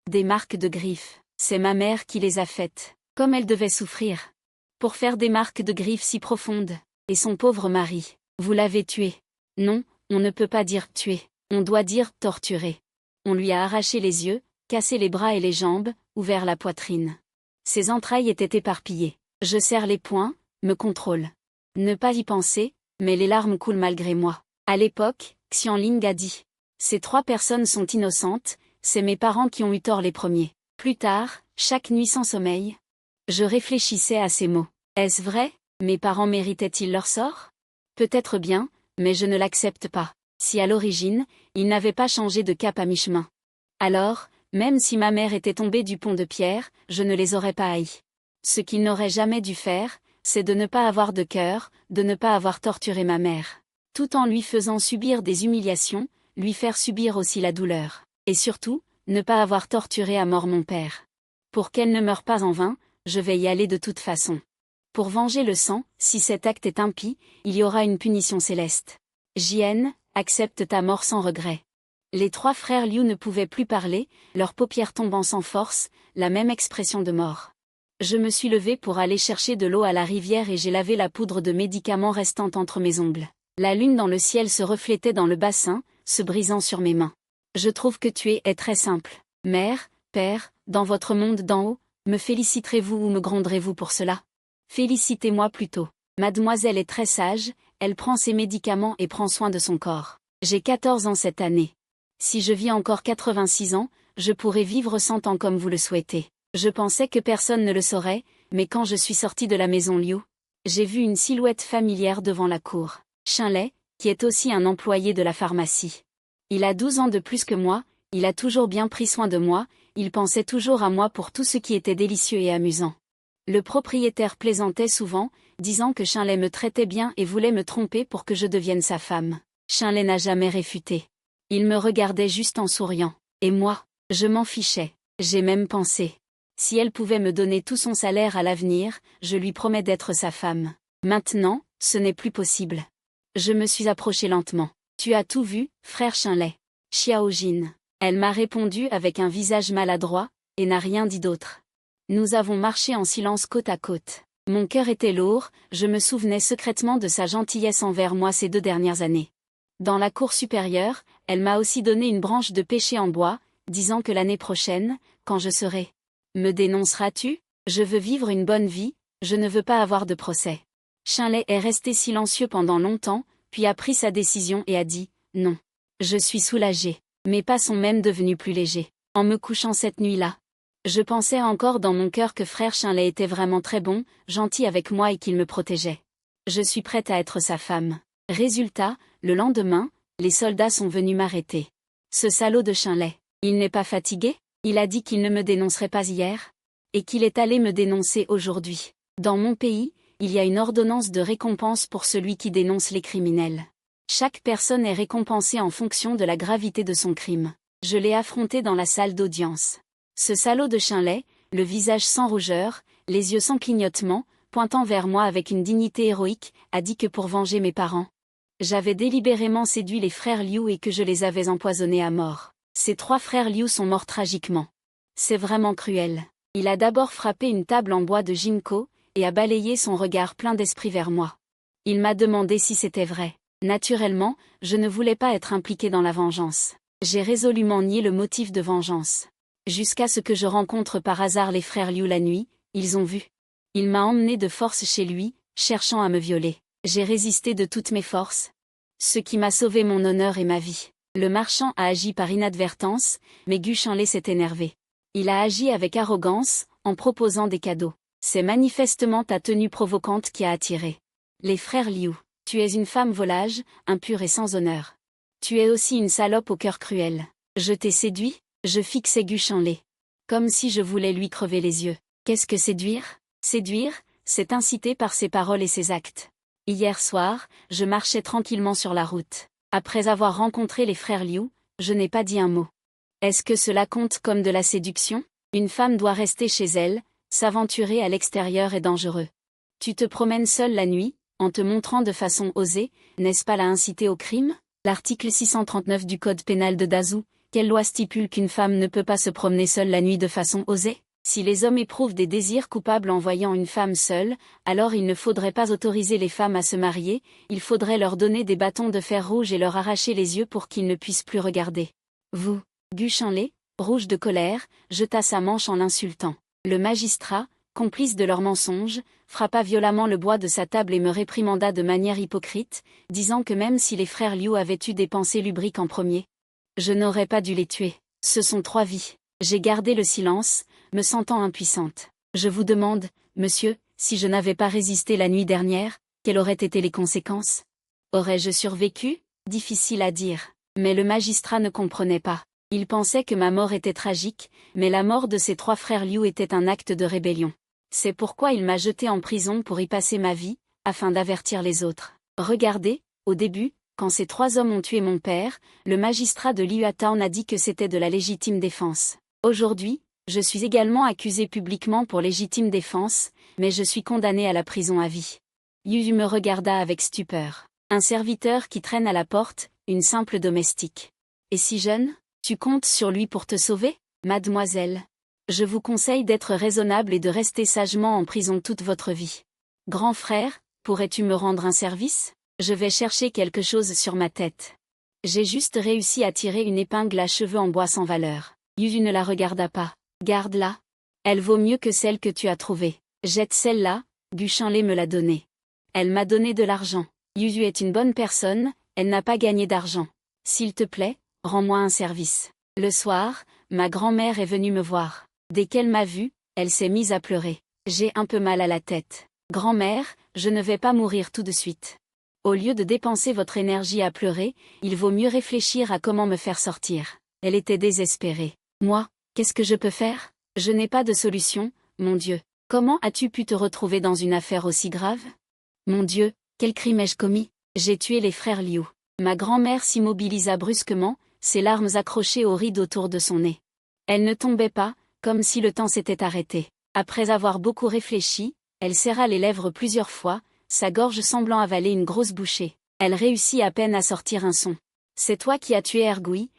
Des marques de griffes. C'est ma mère qui les a faites. Comme elle devait souffrir. Pour faire des marques de griffes si profondes. Et son pauvre mari. Vous l'avez tué. Non, on ne peut pas dire tuer. On doit dire torturer. On lui a arraché les yeux, cassé les bras et les jambes, ouvert la poitrine. Ses entrailles étaient éparpillées. Je serre les poings, me contrôle. Ne pas y penser, mais les larmes coulent malgré moi. À l'époque, Xianling a dit. Ces 3 personnes sont innocentes, c'est mes parents qui ont eu tort les premiers. Plus tard, chaque nuit sans sommeil. Je réfléchissais à ces mots. Est-ce vrai? Mes parents méritaient-ils leur sort? Peut-être bien, mais je ne l'accepte pas. Si à l'origine, ils n'avaient pas changé de cap à mi-chemin. Alors, même si ma mère était tombée du pont de pierre, je ne les aurais pas haïs. Ce qu'ils n'auraient jamais dû faire, c'est de ne pas avoir de cœur, de ne pas avoir torturé ma mère. Tout en lui faisant subir des humiliations, lui faire subir aussi la douleur. Et surtout, ne pas avoir torturé à mort mon père. Pour qu'elle ne meure pas en vain, je vais y aller de toute façon. Pour venger le sang, si cet acte est impie, il y aura une punition céleste. Jien, accepte ta mort sans regret. Les 3 frères Liu ne pouvaient plus parler, leurs paupières tombant sans force, la même expression de mort. Je me suis levée pour aller chercher de l'eau à la rivière et j'ai lavé la poudre de médicaments restante entre mes ongles. La lune dans le ciel se reflétait dans le bassin, se brisant sur mes mains. Je trouve que tuer est très simple. Mère, père, dans votre monde d'en haut, me féliciterez-vous ou me gronderez-vous pour cela? Félicitez-moi plutôt. Mademoiselle est très sage, elle prend ses médicaments et prend soin de son corps. J'ai 14 ans cette année. Si je vis encore 86 ans, je pourrai vivre 100 ans comme vous le souhaitez. Je pensais que personne ne le saurait, mais quand je suis sortie de la maison Liu, j'ai vu une silhouette familière devant la cour. Shinlei, qui est aussi un employé de la pharmacie. Il a 12 ans de plus que moi, il a toujours bien pris soin de moi, il pensait toujours à moi pour tout ce qui était délicieux et amusant. Le propriétaire plaisantait souvent, disant que Shinlei me traitait bien et voulait me tromper pour que je devienne sa femme. Shinlei n'a jamais réfuté. Il me regardait juste en souriant. Et moi, je m'en fichais. J'ai même pensé. Si elle pouvait me donner tout son salaire à l'avenir, je lui promets d'être sa femme. Maintenant, ce n'est plus possible. Je me suis approchée lentement. Tu as tout vu, frère Shinlei. Xiao Jin. Elle m'a répondu avec un visage maladroit, et n'a rien dit d'autre. Nous avons marché en silence côte à côte. Mon cœur était lourd, je me souvenais secrètement de sa gentillesse envers moi ces 2 dernières années. Dans la cour supérieure, elle m'a aussi donné une branche de pêcher en bois, disant que l'année prochaine, quand je serai. Me dénonceras-tu? Je veux vivre une bonne vie, je ne veux pas avoir de procès. Shinlei est resté silencieux pendant longtemps, puis a pris sa décision et a dit « Non. » Je suis soulagée. Mes pas sont même devenus plus légers. En me couchant cette nuit-là, je pensais encore dans mon cœur que frère Shinlei était vraiment très bon, gentil avec moi et qu'il me protégeait. Je suis prête à être sa femme. Résultat, le lendemain, les soldats sont venus m'arrêter. Ce salaud de Shinlei, il n'est pas fatigué? Il a dit qu'il ne me dénoncerait pas hier? Et qu'il est allé me dénoncer aujourd'hui. Dans mon pays, il y a une ordonnance de récompense pour celui qui dénonce les criminels. Chaque personne est récompensée en fonction de la gravité de son crime. Je l'ai affronté dans la salle d'audience. Ce salaud de Shinlei, le visage sans rougeur, les yeux sans clignotement, pointant vers moi avec une dignité héroïque, a dit que pour venger mes parents, j'avais délibérément séduit les frères Liu et que je les avais empoisonnés à mort. Ces 3 frères Liu sont morts tragiquement. C'est vraiment cruel. Il a d'abord frappé une table en bois de ginkgo, et a balayé son regard plein d'esprit vers moi. Il m'a demandé si c'était vrai. Naturellement, je ne voulais pas être impliqué dans la vengeance. J'ai résolument nié le motif de vengeance. Jusqu'à ce que je rencontre par hasard les frères Liu la nuit, ils ont vu. Il m'a emmené de force chez lui, cherchant à me violer. J'ai résisté de toutes mes forces. Ce qui m'a sauvé mon honneur et ma vie. Le marchand a agi par inadvertance, mais Gu Shinlei s'est énervé. Il a agi avec arrogance, en proposant des cadeaux. C'est manifestement ta tenue provocante qui a attiré. Les frères Liu, tu es une femme volage, impure et sans honneur. Tu es aussi une salope au cœur cruel. Je t'ai séduit, je fixais Gu Shinlei. Comme si je voulais lui crever les yeux. Qu'est-ce que séduire? Séduire, c'est inciter par ses paroles et ses actes. Hier soir, je marchais tranquillement sur la route. Après avoir rencontré les frères Liu, je n'ai pas dit un mot. Est-ce que cela compte comme de la séduction? Une femme doit rester chez elle, s'aventurer à l'extérieur est dangereux. Tu te promènes seule la nuit, en te montrant de façon osée, n'est-ce pas la inciter au crime? L'article 639 du Code pénal de Dazou, quelle loi stipule qu'une femme ne peut pas se promener seule la nuit de façon osée? Si les hommes éprouvent des désirs coupables en voyant une femme seule, alors il ne faudrait pas autoriser les femmes à se marier, il faudrait leur donner des bâtons de fer rouge et leur arracher les yeux pour qu'ils ne puissent plus regarder. Vous, Guchanlé, rouge de colère, jeta sa manche en l'insultant. Le magistrat, complice de leurs mensonges, frappa violemment le bois de sa table et me réprimanda de manière hypocrite, disant que même si les frères Liu avaient eu des pensées lubriques en premier, je n'aurais pas dû les tuer. Ce sont 3 vies. J'ai gardé le silence, me sentant impuissante. Je vous demande, monsieur, si je n'avais pas résisté la nuit dernière, quelles auraient été les conséquences? Aurais-je survécu? Difficile à dire. Mais le magistrat ne comprenait pas. Il pensait que ma mort était tragique, mais la mort de ses 3 frères Liu était un acte de rébellion. C'est pourquoi il m'a jeté en prison pour y passer ma vie, afin d'avertir les autres. Regardez, au début, quand ces 3 hommes ont tué mon père, le magistrat de Liuatown a dit que c'était de la légitime défense. Aujourd'hui, je suis également accusé publiquement pour légitime défense, mais je suis condamné à la prison à vie. Yu me regarda avec stupeur. Un serviteur qui traîne à la porte, une simple domestique. Et si jeune? Tu comptes sur lui pour te sauver, mademoiselle? Je vous conseille d'être raisonnable et de rester sagement en prison toute votre vie. Grand frère, pourrais-tu me rendre un service? Je vais chercher quelque chose sur ma tête. J'ai juste réussi à tirer une épingle à cheveux en bois sans valeur. Yu ne la regarda pas. Garde-la. Elle vaut mieux que celle que tu as trouvée. Jette celle-là, Guchanlé me l'a donnée. Elle m'a donné de l'argent. Yu est une bonne personne, elle n'a pas gagné d'argent. S'il te plaît, rends-moi un service. Le soir, ma grand-mère est venue me voir. Dès qu'elle m'a vue, elle s'est mise à pleurer. J'ai un peu mal à la tête. Grand-mère, je ne vais pas mourir tout de suite. Au lieu de dépenser votre énergie à pleurer, il vaut mieux réfléchir à comment me faire sortir. Elle était désespérée. Moi, qu'est-ce que je peux faire? Je n'ai pas de solution, mon Dieu. Comment as-tu pu te retrouver dans une affaire aussi grave? Mon Dieu, quel crime ai-je commis? J'ai tué les frères Liu. Ma grand-mère s'immobilisa brusquement, ses larmes accrochées aux rides autour de son nez. Elle ne tombait pas, comme si le temps s'était arrêté. Après avoir beaucoup réfléchi, elle serra les lèvres plusieurs fois, sa gorge semblant avaler une grosse bouchée. Elle réussit à peine à sortir un son. C'est toi qui as tué Ergui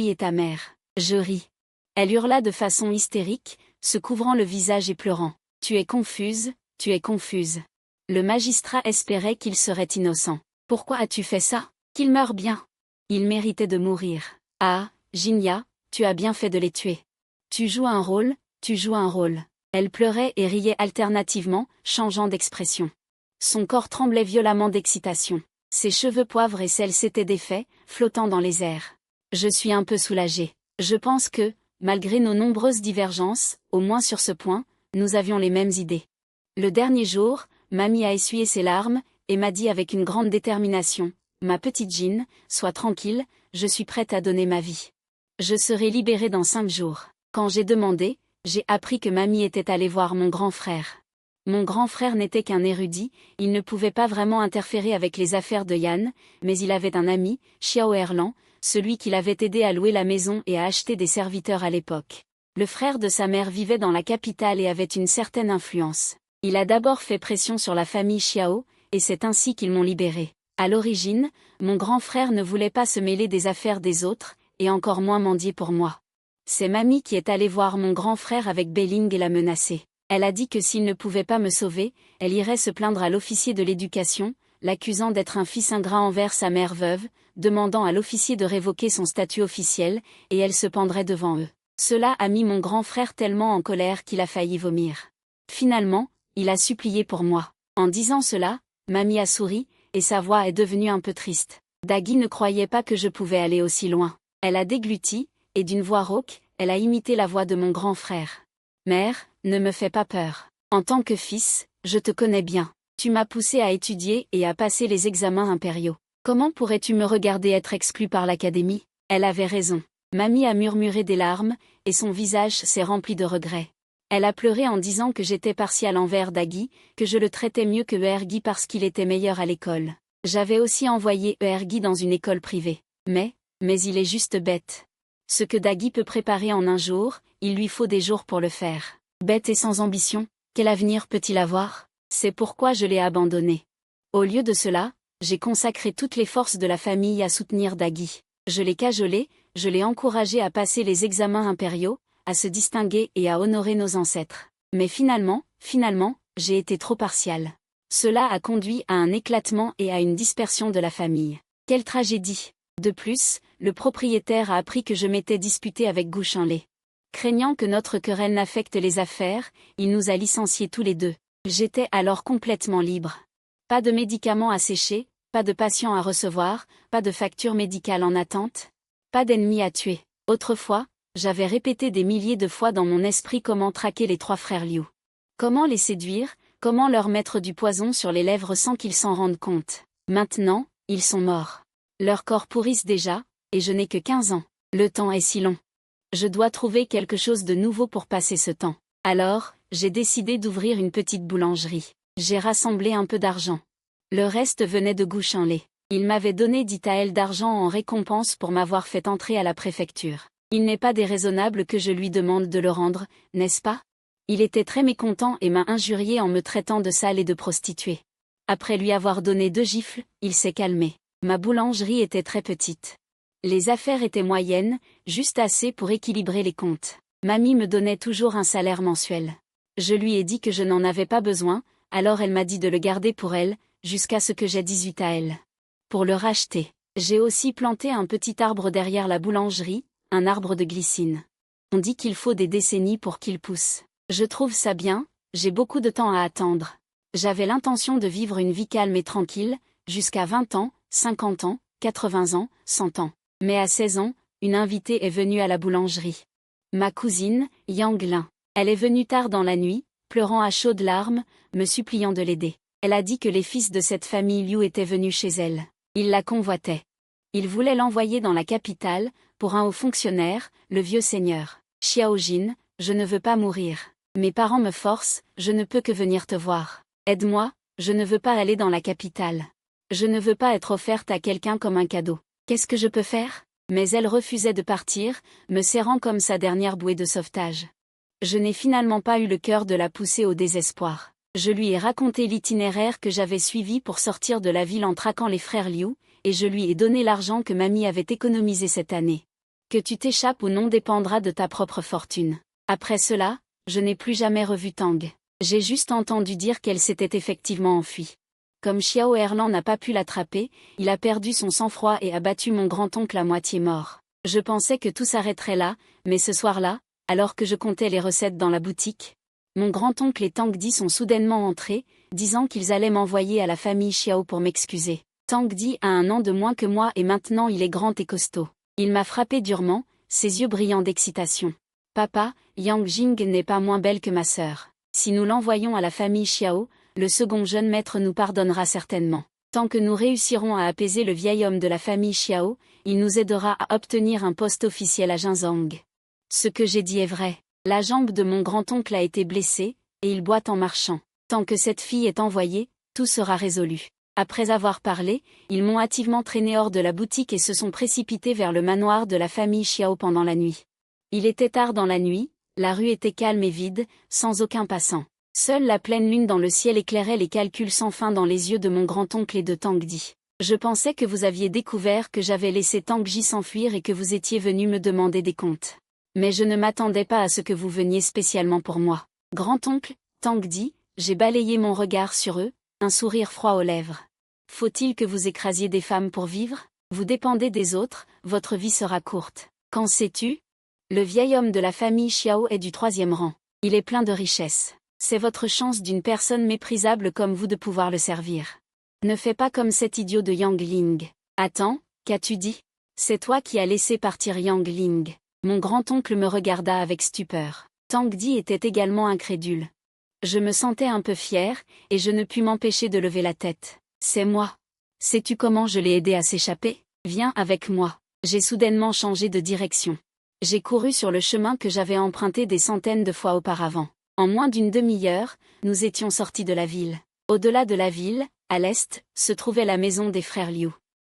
et ta mère. Je ris. Elle hurla de façon hystérique, se couvrant le visage et pleurant. Tu es confuse, tu es confuse. Le magistrat espérait qu'il serait innocent. Pourquoi as-tu fait ça? Qu'il meure bien. Il méritait de mourir. Ah, Jinya, tu as bien fait de les tuer. Tu joues un rôle, tu joues un rôle. Elle pleurait et riait alternativement, changeant d'expression. Son corps tremblait violemment d'excitation. Ses cheveux poivre et sel s'étaient défaits, flottant dans les airs. Je suis un peu soulagée. Je pense que, malgré nos nombreuses divergences, au moins sur ce point, nous avions les mêmes idées. Le dernier jour, Mamie a essuyé ses larmes, et m'a dit avec une grande détermination, « Ma petite Jin, sois tranquille, je suis prête à donner ma vie. Je serai libérée dans 5 jours. » Quand j'ai demandé, j'ai appris que Mamie était allée voir mon grand frère. Mon grand frère n'était qu'un érudit, il ne pouvait pas vraiment interférer avec les affaires de Yan, mais il avait un ami, Xiao Erlan, celui qui l'avait aidé à louer la maison et à acheter des serviteurs à l'époque. Le frère de sa mère vivait dans la capitale et avait une certaine influence. Il a d'abord fait pression sur la famille Xiao, et c'est ainsi qu'ils m'ont libéré. À l'origine, mon grand frère ne voulait pas se mêler des affaires des autres, et encore moins mendier pour moi. C'est Mamie qui est allée voir mon grand frère avec Beling et l'a menacé. Elle a dit que s'il ne pouvait pas me sauver, elle irait se plaindre à l'officier de l'éducation, l'accusant d'être un fils ingrat envers sa mère veuve, demandant à l'officier de révoquer son statut officiel, et elle se pendrait devant eux. Cela a mis mon grand frère tellement en colère qu'il a failli vomir. Finalement, il a supplié pour moi. En disant cela, Mamie a souri, et sa voix est devenue un peu triste. Dagi ne croyait pas que je pouvais aller aussi loin. Elle a dégluti, et d'une voix rauque, elle a imité la voix de mon grand frère. « Mère, ne me fais pas peur. En tant que fils, je te connais bien. Tu m'as poussé à étudier et à passer les examens impériaux. Comment pourrais-tu me regarder être exclu par l'académie? » Elle avait raison. Mamie a murmuré des larmes, et son visage s'est rempli de regrets. Elle a pleuré en disant que j'étais partiale envers Dagi, que je le traitais mieux que Ergi parce qu'il était meilleur à l'école. J'avais aussi envoyé Ergi dans une école privée. Mais Mais il est juste bête. Ce que Daggy peut préparer en un jour, il lui faut des jours pour le faire. Bête et sans ambition, quel avenir peut-il avoir? C'est pourquoi je l'ai abandonné. Au lieu de cela, j'ai consacré toutes les forces de la famille à soutenir Daggy. Je l'ai cajolé, je l'ai encouragé à passer les examens impériaux, à se distinguer et à honorer nos ancêtres. Mais finalement, j'ai été trop partial. Cela a conduit à un éclatement et à une dispersion de la famille. Quelle tragédie! De plus, le propriétaire a appris que je m'étais disputé avec Gouchenlé. Craignant que notre querelle n'affecte les affaires, il nous a licenciés tous les deux. J'étais alors complètement libre. Pas de médicaments à sécher, pas de patients à recevoir, pas de factures médicales en attente, pas d'ennemis à tuer. Autrefois, j'avais répété des milliers de fois dans mon esprit comment traquer les 3 frères Liu. Comment les séduire, comment leur mettre du poison sur les lèvres sans qu'ils s'en rendent compte. Maintenant, ils sont morts. Leurs corps pourrissent déjà, et je n'ai que 15 ans. Le temps est si long. Je dois trouver quelque chose de nouveau pour passer ce temps. Alors, j'ai décidé d'ouvrir une petite boulangerie. J'ai rassemblé un peu d'argent. Le reste venait de Gouchenlé. Il m'avait donné 10 taels d'argent en récompense pour m'avoir fait entrer à la préfecture. Il n'est pas déraisonnable que je lui demande de le rendre, n'est-ce pas? Il était très mécontent et m'a injurié en me traitant de sale et de prostituée. Après lui avoir donné 2 gifles, il s'est calmé. Ma boulangerie était très petite. Les affaires étaient moyennes, juste assez pour équilibrer les comptes. Mamie me donnait toujours un salaire mensuel. Je lui ai dit que je n'en avais pas besoin, alors elle m'a dit de le garder pour elle, jusqu'à ce que j'aie 18 taels. Pour le racheter, j'ai aussi planté un petit arbre derrière la boulangerie, un arbre de glycine. On dit qu'il faut des décennies pour qu'il pousse. Je trouve ça bien, j'ai beaucoup de temps à attendre. J'avais l'intention de vivre une vie calme et tranquille, jusqu'à 20 ans, 50 ans, 80 ans, 100 ans. Mais à 16 ans, une invitée est venue à la boulangerie. Ma cousine, Yang Lin. Elle est venue tard dans la nuit, pleurant à chaudes larmes, me suppliant de l'aider. Elle a dit que les fils de cette famille Liu étaient venus chez elle. Ils la convoitaient. Ils voulaient l'envoyer dans la capitale, pour un haut fonctionnaire, le vieux seigneur. Xiao Jin, je ne veux pas mourir. Mes parents me forcent, je ne peux que venir te voir. Aide-moi, je ne veux pas aller dans la capitale. Je ne veux pas être offerte à quelqu'un comme un cadeau. Qu'est-ce que je peux faire? Mais elle refusait de partir, me serrant comme sa dernière bouée de sauvetage. Je n'ai finalement pas eu le cœur de la pousser au désespoir. Je lui ai raconté l'itinéraire que j'avais suivi pour sortir de la ville en traquant les frères Liu, et je lui ai donné l'argent que mamie avait économisé cette année. Que tu t'échappes ou non dépendra de ta propre fortune. Après cela, je n'ai plus jamais revu Tang. J'ai juste entendu dire qu'elle s'était effectivement enfuie. Comme Xiao Erlan n'a pas pu l'attraper, il a perdu son sang-froid et a battu mon grand-oncle à moitié mort. Je pensais que tout s'arrêterait là, mais ce soir-là, alors que je comptais les recettes dans la boutique, mon grand-oncle et Tang Di sont soudainement entrés, disant qu'ils allaient m'envoyer à la famille Xiao pour m'excuser. Tang Di a 1 an de moins que moi et maintenant il est grand et costaud. Il m'a frappé durement, ses yeux brillants d'excitation. Papa, Yang Jing n'est pas moins belle que ma sœur. Si nous l'envoyons à la famille Xiao, le second jeune maître nous pardonnera certainement. Tant que nous réussirons à apaiser le vieil homme de la famille Xiao, il nous aidera à obtenir un poste officiel à Jinzhong. Ce que j'ai dit est vrai. La jambe de mon grand-oncle a été blessée, et il boite en marchant. Tant que cette fille est envoyée, tout sera résolu. Après avoir parlé, ils m'ont hâtivement traîné hors de la boutique et se sont précipités vers le manoir de la famille Xiao pendant la nuit. Il était tard dans la nuit, la rue était calme et vide, sans aucun passant. Seule la pleine lune dans le ciel éclairait les calculs sans fin dans les yeux de mon grand-oncle et de Tang Di. Je pensais que vous aviez découvert que j'avais laissé Tang Ji s'enfuir et que vous étiez venu me demander des comptes. Mais je ne m'attendais pas à ce que vous veniez spécialement pour moi. Grand-oncle, Tang Di, j'ai balayé mon regard sur eux, un sourire froid aux lèvres. Faut-il que vous écrasiez des femmes pour vivre? Vous dépendez des autres, votre vie sera courte. Qu'en sais-tu? Le vieil homme de la famille Xiao est du 3e rang. Il est plein de richesses. C'est votre chance d'une personne méprisable comme vous de pouvoir le servir. Ne fais pas comme cet idiot de Yang Ling. Attends, qu'as-tu dit? C'est toi qui as laissé partir Yang Ling. Mon grand-oncle me regarda avec stupeur. Tang Di était également incrédule. Je me sentais un peu fière, et je ne pus m'empêcher de lever la tête. C'est moi. Sais-tu comment je l'ai aidé à s'échapper? Viens avec moi. J'ai soudainement changé de direction. J'ai couru sur le chemin que j'avais emprunté des centaines de fois auparavant. En moins d'une demi-heure, nous étions sortis de la ville. Au-delà de la ville, à l'est, se trouvait la maison des frères Liu.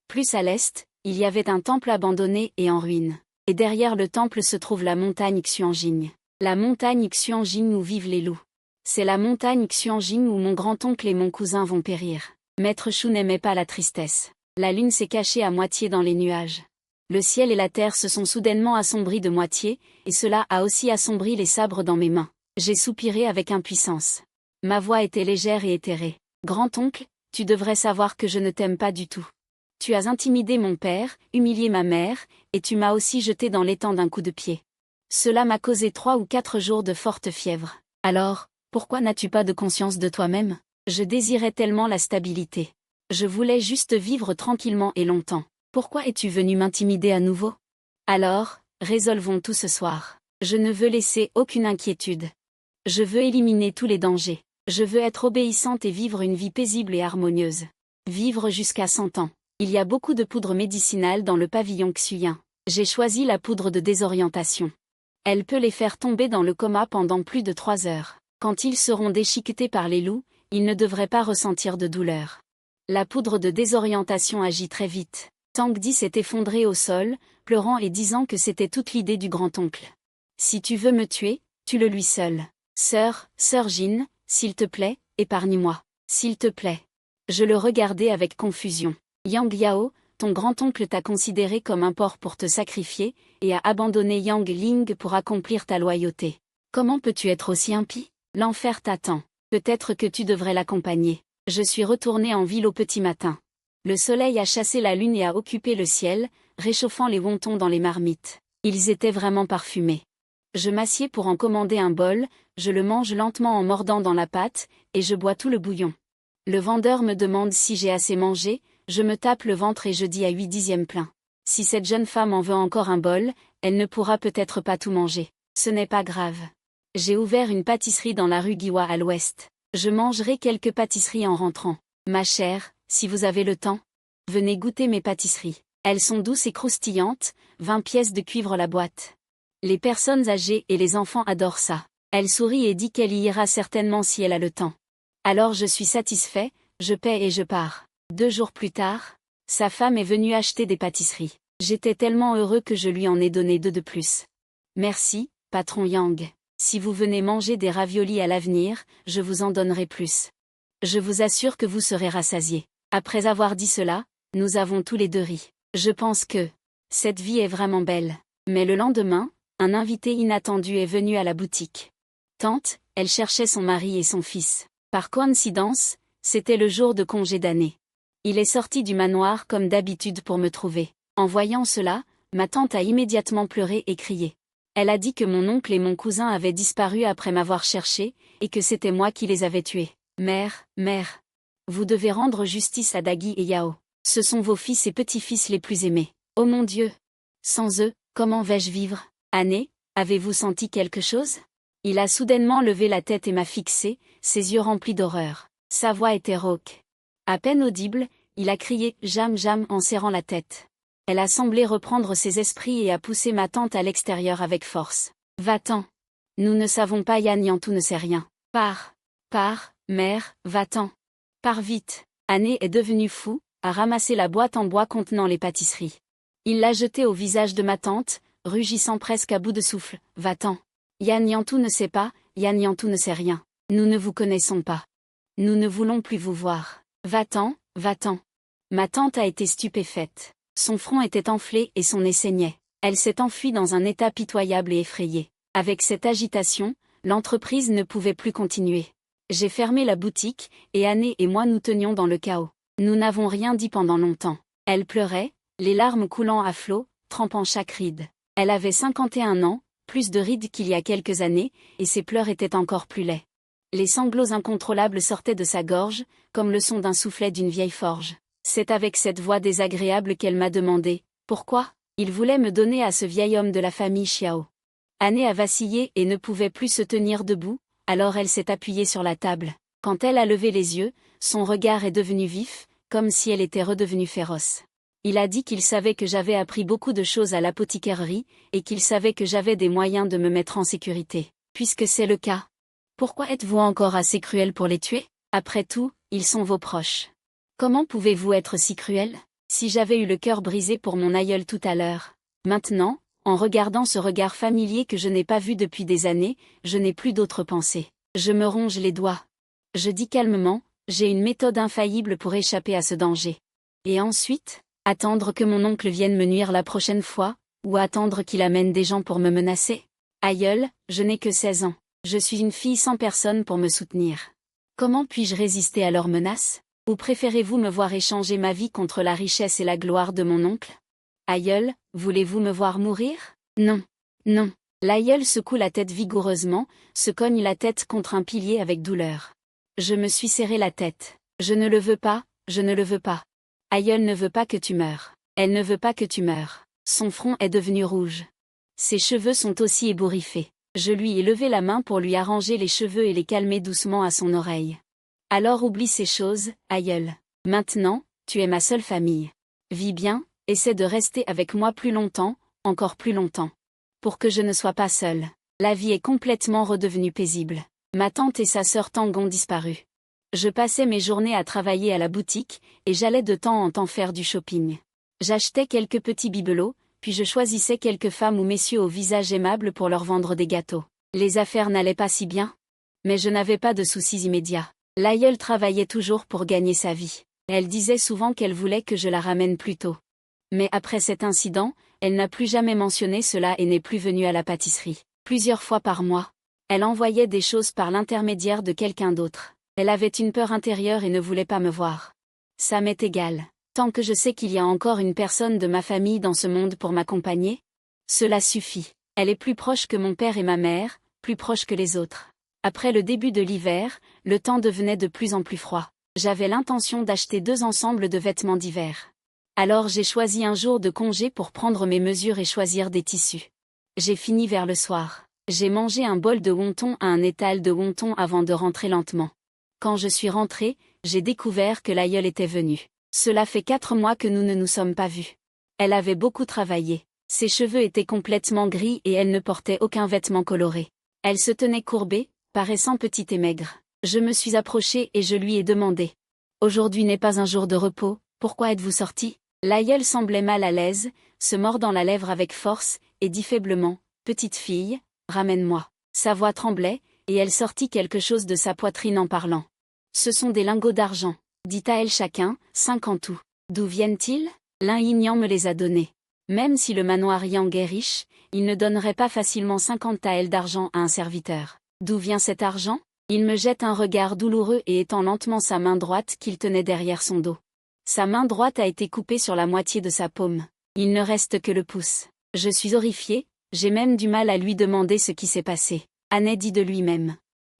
Plus à l'est, Il y avait un temple abandonné et en ruine. Et derrière le temple se trouve la montagne Xuanjing. La montagne Xuanjing où vivent les loups. C'est la montagne Xuanjing où mon grand-oncle et mon cousin vont périr. Maître Shu n'aimait pas la tristesse. La lune s'est cachée à moitié dans les nuages. Le ciel et la terre se sont soudainement assombris de moitié, et cela a aussi assombri les sabres dans mes mains. J'ai soupiré avec impuissance. Ma voix était légère et éthérée. Grand-oncle, tu devrais savoir que je ne t'aime pas du tout. Tu as intimidé mon père, humilié ma mère, et tu m'as aussi jeté dans l'étang d'un coup de pied. Cela m'a causé 3 ou 4 jours de forte fièvre. Alors, pourquoi n'as-tu pas de conscience de toi-même? Je désirais tellement la stabilité. Je voulais juste vivre tranquillement et longtemps. Pourquoi es-tu venu m'intimider à nouveau? Alors, résolvons tout ce soir. Je ne veux laisser aucune inquiétude. Je veux éliminer tous les dangers. Je veux être obéissante et vivre une vie paisible et harmonieuse. Vivre jusqu'à 100 ans. Il y a beaucoup de poudre médicinale dans le pavillon Xuyen. J'ai choisi la poudre de désorientation. Elle peut les faire tomber dans le coma pendant plus de 3 heures. Quand ils seront déchiquetés par les loups, ils ne devraient pas ressentir de douleur. La poudre de désorientation agit très vite. Tangdi s'est effondré au sol, pleurant et disant que c'était toute l'idée du grand-oncle. Si tu veux me tuer, tue-le lui seul. Sœur Jin, s'il te plaît, épargne-moi. S'il te plaît. Je le regardais avec confusion. Yang Yao, ton grand-oncle t'a considéré comme un porc pour te sacrifier, et a abandonné Yang Ling pour accomplir ta loyauté. Comment peux-tu être aussi impie? L'enfer t'attend. Peut-être que tu devrais l'accompagner. Je suis retourné en ville au petit matin. Le soleil a chassé la lune et a occupé le ciel, réchauffant les wontons dans les marmites. Ils étaient vraiment parfumés. Je m'assieds pour en commander un bol, je le mange lentement en mordant dans la pâte, et je bois tout le bouillon. Le vendeur me demande si j'ai assez mangé, je me tape le ventre et je dis à 8/10 plein. Si cette jeune femme en veut encore un bol, elle ne pourra peut-être pas tout manger. Ce n'est pas grave. J'ai ouvert une pâtisserie dans la rue Giwa à l'ouest. Je mangerai quelques pâtisseries en rentrant. Ma chère, si vous avez le temps, venez goûter mes pâtisseries. Elles sont douces et croustillantes, 20 pièces de cuivre la boîte. Les personnes âgées et les enfants adorent ça. Elle sourit et dit qu'elle y ira certainement si elle a le temps. Alors je suis satisfait, je paie et je pars. 2 jours plus tard, sa femme est venue acheter des pâtisseries. J'étais tellement heureux que je lui en ai donné 2 de plus. Merci, patron Yang. Si vous venez manger des raviolis à l'avenir, je vous en donnerai plus. Je vous assure que vous serez rassasiés. Après avoir dit cela, nous avons tous les deux ri. Je pense que cette vie est vraiment belle. Mais le lendemain, un invité inattendu est venu à la boutique. Tante, elle cherchait son mari et son fils. Par coïncidence, c'était le jour de congé d'année. Il est sorti du manoir comme d'habitude pour me trouver. En voyant cela, ma tante a immédiatement pleuré et crié. Elle a dit que mon oncle et mon cousin avaient disparu après m'avoir cherché, et que c'était moi qui les avais tués. Mère, vous devez rendre justice à Dagi et Yao. Ce sont vos fils et petits-fils les plus aimés. Oh mon Dieu! Sans eux, comment vais-je vivre? Anne, avez-vous senti quelque chose? Il a soudainement levé la tête et m'a fixé, ses yeux remplis d'horreur. Sa voix était rauque. À peine audible, il a crié « Jam Jam » en serrant la tête. Elle a semblé reprendre ses esprits et a poussé ma tante à l'extérieur avec force. « Va-t'en. Nous ne savons pas, Yan Yantou ne sait rien. Pars, mère, va-t'en. Pars vite. » Anne est devenu fou, a ramassé la boîte en bois contenant les pâtisseries. Il l'a jetée au visage de ma tante, rugissant presque à bout de souffle. « Va-t'en. Yan Yantou ne sait pas, Yan Yantou ne sait rien. Nous ne vous connaissons pas. Nous ne voulons plus vous voir. Va-t'en, va-t'en. » Ma tante a été stupéfaite. Son front était enflé et son nez saignait. Elle s'est enfuie dans un état pitoyable et effrayé. Avec cette agitation, l'entreprise ne pouvait plus continuer. J'ai fermé la boutique, et Anne et moi nous tenions dans le chaos. Nous n'avons rien dit pendant longtemps. Elle pleurait, les larmes coulant à flots, trempant chaque ride. Elle avait 51 ans, plus de rides qu'il y a quelques années, et ses pleurs étaient encore plus laids. Les sanglots incontrôlables sortaient de sa gorge, comme le son d'un soufflet d'une vieille forge. C'est avec cette voix désagréable qu'elle m'a demandé « Pourquoi ?» Il voulait me donner à ce vieil homme de la famille Xiao. Anne a vacillé et ne pouvait plus se tenir debout, alors elle s'est appuyée sur la table. Quand elle a levé les yeux, son regard est devenu vif, comme si elle était redevenue féroce. Il a dit qu'il savait que j'avais appris beaucoup de choses à l'apothicairerie, et qu'il savait que j'avais des moyens de me mettre en sécurité. Puisque c'est le cas, pourquoi êtes-vous encore assez cruel pour les tuer? Après tout, ils sont vos proches. Comment pouvez-vous être si cruel? Si j'avais eu le cœur brisé pour mon aïeul tout à l'heure. Maintenant, en regardant ce regard familier que je n'ai pas vu depuis des années, je n'ai plus d'autre pensée. Je me ronge les doigts. Je dis calmement, j'ai une méthode infaillible pour échapper à ce danger. Et ensuite, attendre que mon oncle vienne me nuire la prochaine fois, ou attendre qu'il amène des gens pour me menacer. Aïeul, je n'ai que 16 ans. Je suis une fille sans personne pour me soutenir. Comment puis-je résister à leurs menaces? Ou préférez-vous me voir échanger ma vie contre la richesse et la gloire de mon oncle? Aïeul, voulez-vous me voir mourir? Non. Non. L'aïeul secoue la tête vigoureusement, se cogne la tête contre un pilier avec douleur. Je me suis serré la tête. Je ne le veux pas, je ne le veux pas. Aïeul ne veut pas que tu meures. Elle ne veut pas que tu meures. Son front est devenu rouge. Ses cheveux sont aussi ébouriffés. Je lui ai levé la main pour lui arranger les cheveux et les calmer doucement à son oreille. Alors oublie ces choses, aïeul. Maintenant, tu es ma seule famille. Vis bien, essaie de rester avec moi plus longtemps, encore plus longtemps. Pour que je ne sois pas seule. La vie est complètement redevenue paisible. Ma tante et sa sœur Tang ont disparu. Je passais mes journées à travailler à la boutique, et j'allais de temps en temps faire du shopping. J'achetais quelques petits bibelots, puis je choisissais quelques femmes ou messieurs au visage aimable pour leur vendre des gâteaux. Les affaires n'allaient pas si bien. Mais je n'avais pas de soucis immédiats. L'aïeule travaillait toujours pour gagner sa vie. Elle disait souvent qu'elle voulait que je la ramène plus tôt. Mais après cet incident, elle n'a plus jamais mentionné cela et n'est plus venue à la pâtisserie. Plusieurs fois par mois. Elle envoyait des choses par l'intermédiaire de quelqu'un d'autre. Elle avait une peur intérieure et ne voulait pas me voir. Ça m'est égal. Tant que je sais qu'il y a encore une personne de ma famille dans ce monde pour m'accompagner, cela suffit. Elle est plus proche que mon père et ma mère, plus proche que les autres. Après le début de l'hiver, le temps devenait de plus en plus froid. J'avais l'intention d'acheter 2 ensembles de vêtements d'hiver. Alors j'ai choisi un jour de congé pour prendre mes mesures et choisir des tissus. J'ai fini vers le soir. J'ai mangé un bol de wonton à un étal de wonton avant de rentrer lentement. Quand je suis rentrée, j'ai découvert que l'aïeule était venue. Cela fait 4 mois que nous ne nous sommes pas vus. Elle avait beaucoup travaillé. Ses cheveux étaient complètement gris et elle ne portait aucun vêtement coloré. Elle se tenait courbée, paraissant petite et maigre. Je me suis approchée et je lui ai demandé. Aujourd'hui n'est pas un jour de repos, pourquoi êtes-vous sortie? L'aïeule semblait mal à l'aise, se mordant la lèvre avec force, et dit faiblement, petite fille, ramène-moi. Sa voix tremblait, et elle sortit quelque chose de sa poitrine en parlant. Ce sont des lingots d'argent, dit à elle chacun, 5 en tout. D'où viennent-ils? L'un Yin me les a donnés. Même si le manoir Yang est riche, il ne donnerait pas facilement 50 taels d'argent à un serviteur. D'où vient cet argent? Il me jette un regard douloureux et étend lentement sa main droite qu'il tenait derrière son dos. Sa main droite a été coupée sur la moitié de sa paume. Il ne reste que le pouce. Je suis horrifiée, j'ai même du mal à lui demander ce qui s'est passé. Anne dit de lui-même.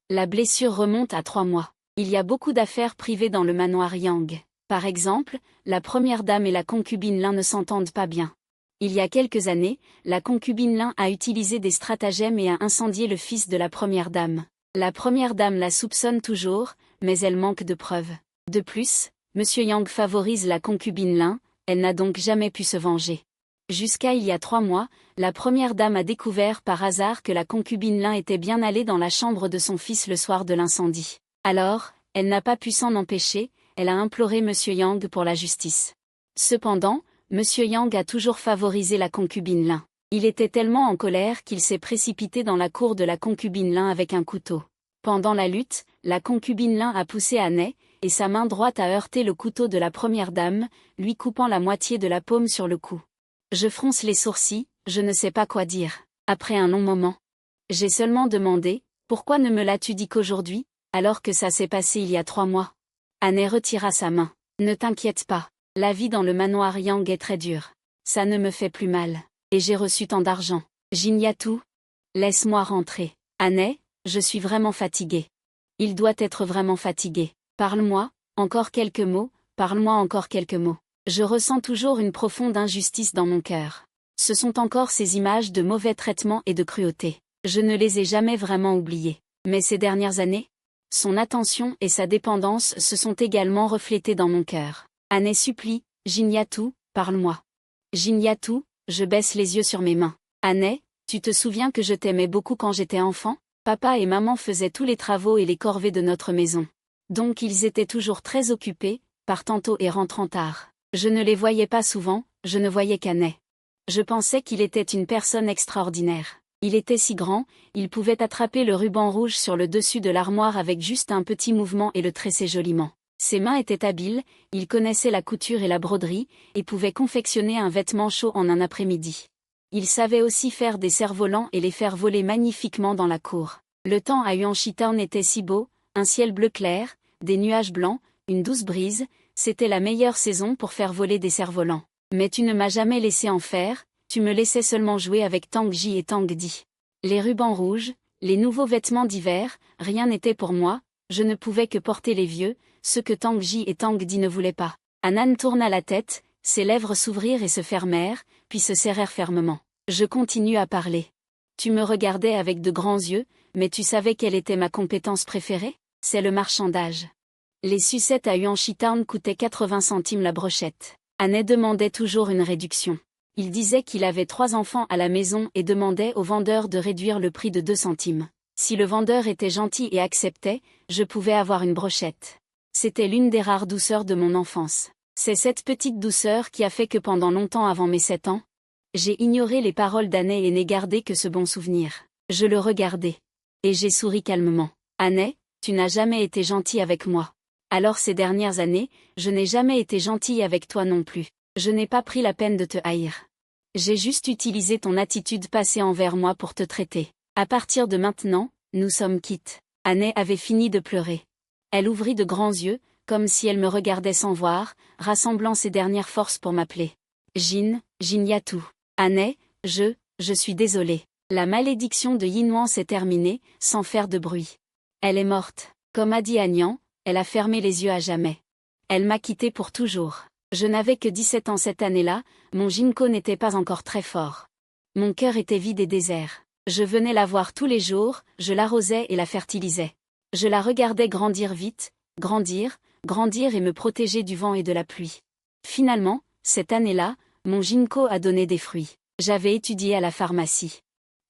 La blessure remonte à 3 mois. Il y a beaucoup d'affaires privées dans le manoir Yang. Par exemple, la première dame et la concubine Lin ne s'entendent pas bien. Il y a quelques années, la concubine Lin a utilisé des stratagèmes et a incendié le fils de la première dame. La première dame la soupçonne toujours, mais elle manque de preuves. De plus, Monsieur Yang favorise la concubine Lin, elle n'a donc jamais pu se venger. Jusqu'à il y a 3 mois, la première dame a découvert par hasard que la concubine Lin était bien allée dans la chambre de son fils le soir de l'incendie. Alors, elle n'a pas pu s'en empêcher, elle a imploré Monsieur Yang pour la justice. Cependant, Monsieur Yang a toujours favorisé la concubine Lin. Il était tellement en colère qu'il s'est précipité dans la cour de la concubine Lin avec un couteau. Pendant la lutte, la concubine Lin a poussé Anne, et sa main droite a heurté le couteau de la première dame, lui coupant la moitié de la paume sur le cou. Je fronce les sourcils, je ne sais pas quoi dire. Après un long moment, j'ai seulement demandé, pourquoi ne me l'as-tu dit qu'aujourd'hui, alors que ça s'est passé il y a 3 mois? Anne retira sa main. Ne t'inquiète pas, la vie dans le manoir Yang est très dure. Ça ne me fait plus mal. Et j'ai reçu tant d'argent. Jinyatu, laisse-moi rentrer. Anne, je suis vraiment fatiguée. Il doit être vraiment fatigué. Parle-moi, encore quelques mots, parle-moi encore quelques mots. Je ressens toujours une profonde injustice dans mon cœur. Ce sont encore ces images de mauvais traitements et de cruauté. Je ne les ai jamais vraiment oubliées. Mais ces dernières années, son attention et sa dépendance se sont également reflétées dans mon cœur. Anne supplie, Jinyatu, parle-moi. Jinyatu, je baisse les yeux sur mes mains. Anne, tu te souviens que je t'aimais beaucoup quand j'étais enfant? Papa et maman faisaient tous les travaux et les corvées de notre maison. Donc ils étaient toujours très occupés, partant tôt et rentrant tard. Je ne les voyais pas souvent, je ne voyais qu'Anney. Je pensais qu'il était une personne extraordinaire. Il était si grand, il pouvait attraper le ruban rouge sur le dessus de l'armoire avec juste un petit mouvement et le tresser joliment. Ses mains étaient habiles, il connaissait la couture et la broderie, et pouvait confectionner un vêtement chaud en un après-midi. Il savait aussi faire des cerfs-volants et les faire voler magnifiquement dans la cour. Le temps à Yuan-Shi-Town était si beau, un ciel bleu clair, des nuages blancs, une douce brise, c'était la meilleure saison pour faire voler des cerfs-volants. Mais tu ne m'as jamais laissé en faire, tu me laissais seulement jouer avec Tang-Ji et Tang-Di. Les rubans rouges, les nouveaux vêtements d'hiver, rien n'était pour moi, je ne pouvais que porter les vieux, ceux que Tang-Ji et Tang-Di ne voulaient pas. Anan tourna la tête, ses lèvres s'ouvrirent et se fermèrent, puis se serrèrent fermement. Je continue à parler. Tu me regardais avec de grands yeux, mais tu savais quelle était ma compétence préférée? C'est le marchandage. Les sucettes à Yuan-Shi-Town coûtaient 80 centimes la brochette. Anney demandait toujours une réduction. Il disait qu'il avait 3 enfants à la maison et demandait au vendeur de réduire le prix de 2 centimes. Si le vendeur était gentil et acceptait, je pouvais avoir une brochette. C'était l'une des rares douceurs de mon enfance. C'est cette petite douceur qui a fait que pendant longtemps avant mes 7 ans, j'ai ignoré les paroles d'Anney et n'ai gardé que ce bon souvenir. Je le regardais. Et j'ai souri calmement. Anney, tu n'as jamais été gentille avec moi. Alors ces dernières années, je n'ai jamais été gentille avec toi non plus. Je n'ai pas pris la peine de te haïr. J'ai juste utilisé ton attitude passée envers moi pour te traiter. À partir de maintenant, nous sommes quittes. Anney avait fini de pleurer. Elle ouvrit de grands yeux, comme si elle me regardait sans voir, rassemblant ses dernières forces pour m'appeler. Jin Yatou. Anney, je suis désolée. La malédiction de Yinwan s'est terminée, sans faire de bruit. Elle est morte. Comme a dit Agnan, elle a fermé les yeux à jamais. Elle m'a quittée pour toujours. Je n'avais que 17 ans cette année-là, mon Jinko n'était pas encore très fort. Mon cœur était vide et désert. Je venais la voir tous les jours, je l'arrosais et la fertilisais. Je la regardais grandir vite, grandir et me protéger du vent et de la pluie. Finalement, cette année-là, mon Jinko a donné des fruits. J'avais étudié à la pharmacie.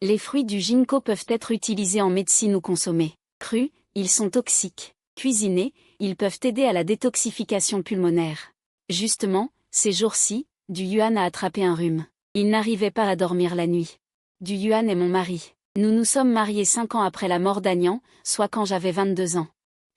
Les fruits du Jinko peuvent être utilisés en médecine ou consommés. Crus, ils sont toxiques. Cuisinés, ils peuvent aider à la détoxification pulmonaire. Justement, ces jours-ci, Du Yuan a attrapé un rhume. Il n'arrivait pas à dormir la nuit. Du Yuan est mon mari. Nous nous sommes mariés 5 ans après la mort d'Agnan, soit quand j'avais 22 ans.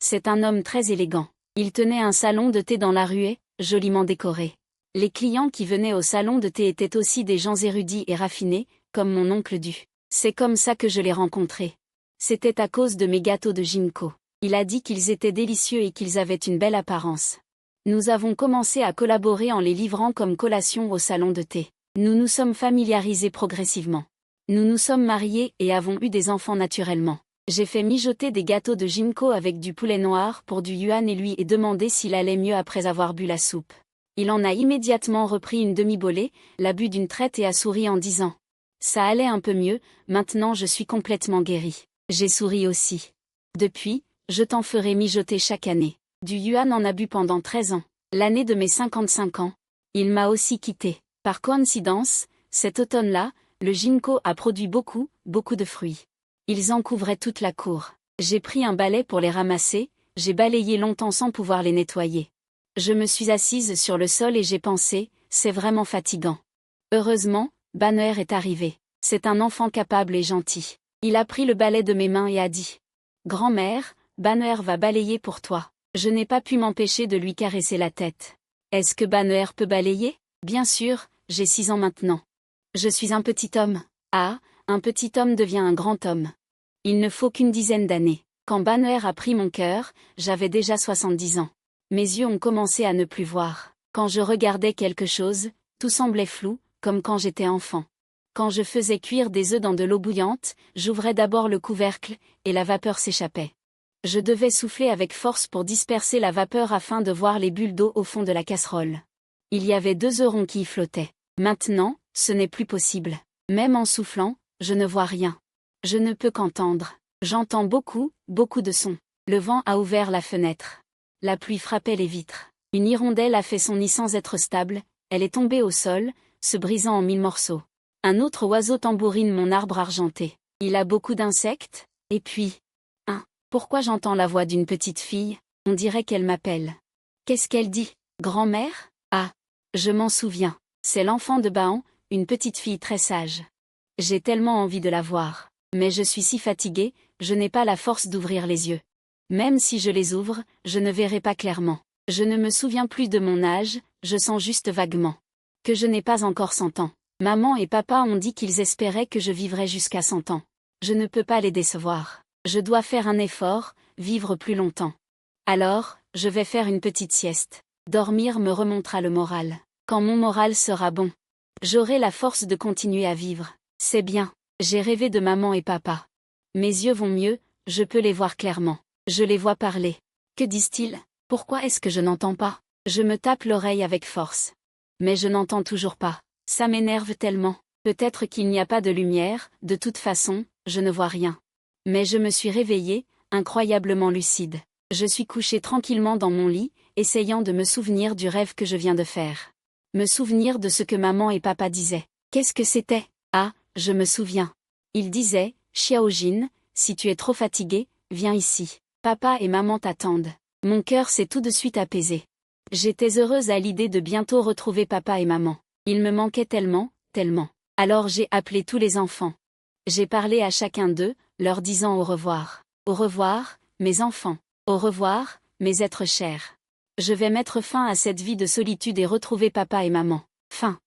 C'est un homme très élégant. Il tenait un salon de thé dans la ruée, joliment décoré. Les clients qui venaient au salon de thé étaient aussi des gens érudits et raffinés, comme mon oncle Du. C'est comme ça que je l'ai rencontré. C'était à cause de mes gâteaux de Jinko. Il a dit qu'ils étaient délicieux et qu'ils avaient une belle apparence. Nous avons commencé à collaborer en les livrant comme collation au salon de thé. Nous nous sommes familiarisés progressivement. Nous nous sommes mariés et avons eu des enfants naturellement. J'ai fait mijoter des gâteaux de Jinko avec du poulet noir pour Du Yuan et lui ai demandé s'il allait mieux après avoir bu la soupe. Il en a immédiatement repris une demi-bolée, l'a bu d'une traite et a souri en disant « Ça allait un peu mieux, maintenant je suis complètement guéri. » J'ai souri aussi. Depuis, je t'en ferai mijoter chaque année. Du Yuan en a bu pendant 13 ans. L'année de mes 55 ans. Il m'a aussi quitté. Par coïncidence, cet automne-là, le Jinko a produit beaucoup de fruits. Ils en couvraient toute la cour. J'ai pris un balai pour les ramasser, j'ai balayé longtemps sans pouvoir les nettoyer. Je me suis assise sur le sol et j'ai pensé, c'est vraiment fatigant. Heureusement, Banner est arrivé. C'est un enfant capable et gentil. Il a pris le balai de mes mains et a dit « Grand-mère, Banner va balayer pour toi. » Je n'ai pas pu m'empêcher de lui caresser la tête. Est-ce que Banner peut balayer? Bien sûr, j'ai 6 ans maintenant. Je suis un petit homme. Ah, un petit homme devient un grand homme. Il ne faut qu'une dizaine d'années. Quand Banner a pris mon cœur, j'avais déjà 70 ans. Mes yeux ont commencé à ne plus voir. Quand je regardais quelque chose, tout semblait flou, comme quand j'étais enfant. Quand je faisais cuire des œufs dans de l'eau bouillante, j'ouvrais d'abord le couvercle, et la vapeur s'échappait. Je devais souffler avec force pour disperser la vapeur afin de voir les bulles d'eau au fond de la casserole. Il y avait 2 œufs ronds qui y flottaient. Maintenant, ce n'est plus possible. Même en soufflant, je ne vois rien. Je ne peux qu'entendre. J'entends beaucoup de sons. Le vent a ouvert la fenêtre. La pluie frappait les vitres. Une hirondelle a fait son nid sans être stable, elle est tombée au sol, se brisant en 1000 morceaux. Un autre oiseau tambourine mon arbre argenté. Il a beaucoup d'insectes, et puis... Pourquoi j'entends la voix d'une petite fille? On dirait qu'elle m'appelle. Qu'est-ce qu'elle dit? Grand-mère? Ah, Je m'en souviens. C'est l'enfant de Bahan, une petite fille très sage. J'ai tellement envie de la voir. Mais je suis si fatiguée, je n'ai pas la force d'ouvrir les yeux. Même si je les ouvre, je ne verrai pas clairement. Je ne me souviens plus de mon âge, je sens juste vaguement que je n'ai pas encore 100 ans. Maman et papa ont dit qu'ils espéraient que je vivrais jusqu'à 100 ans. Je ne peux pas les décevoir. Je dois faire un effort, vivre plus longtemps. Alors, je vais faire une petite sieste. Dormir me remontera le moral. Quand mon moral sera bon, j'aurai la force de continuer à vivre. C'est bien. J'ai rêvé de maman et papa. Mes yeux vont mieux, je peux les voir clairement. Je les vois parler. Que disent-ils? Pourquoi est-ce que je n'entends pas? Je me tape l'oreille avec force. Mais je n'entends toujours pas. Ça m'énerve tellement. Peut-être qu'il n'y a pas de lumière, de toute façon, je ne vois rien. Mais je me suis réveillée, incroyablement lucide. Je suis couchée tranquillement dans mon lit, essayant de me souvenir du rêve que je viens de faire. Me souvenir de ce que maman et papa disaient. Qu'est-ce que c'était? Ah, je me souviens. Ils disaient, Xiaojin, si tu es trop fatigué, viens ici. Papa et maman t'attendent. Mon cœur s'est tout de suite apaisé. J'étais heureuse à l'idée de bientôt retrouver papa et maman. Ils me manquaient tellement, tellement. Alors j'ai appelé tous les enfants. J'ai parlé à chacun d'eux, leur disant au revoir. Au revoir, mes enfants. Au revoir, mes êtres chers. Je vais mettre fin à cette vie de solitude et retrouver papa et maman. Fin.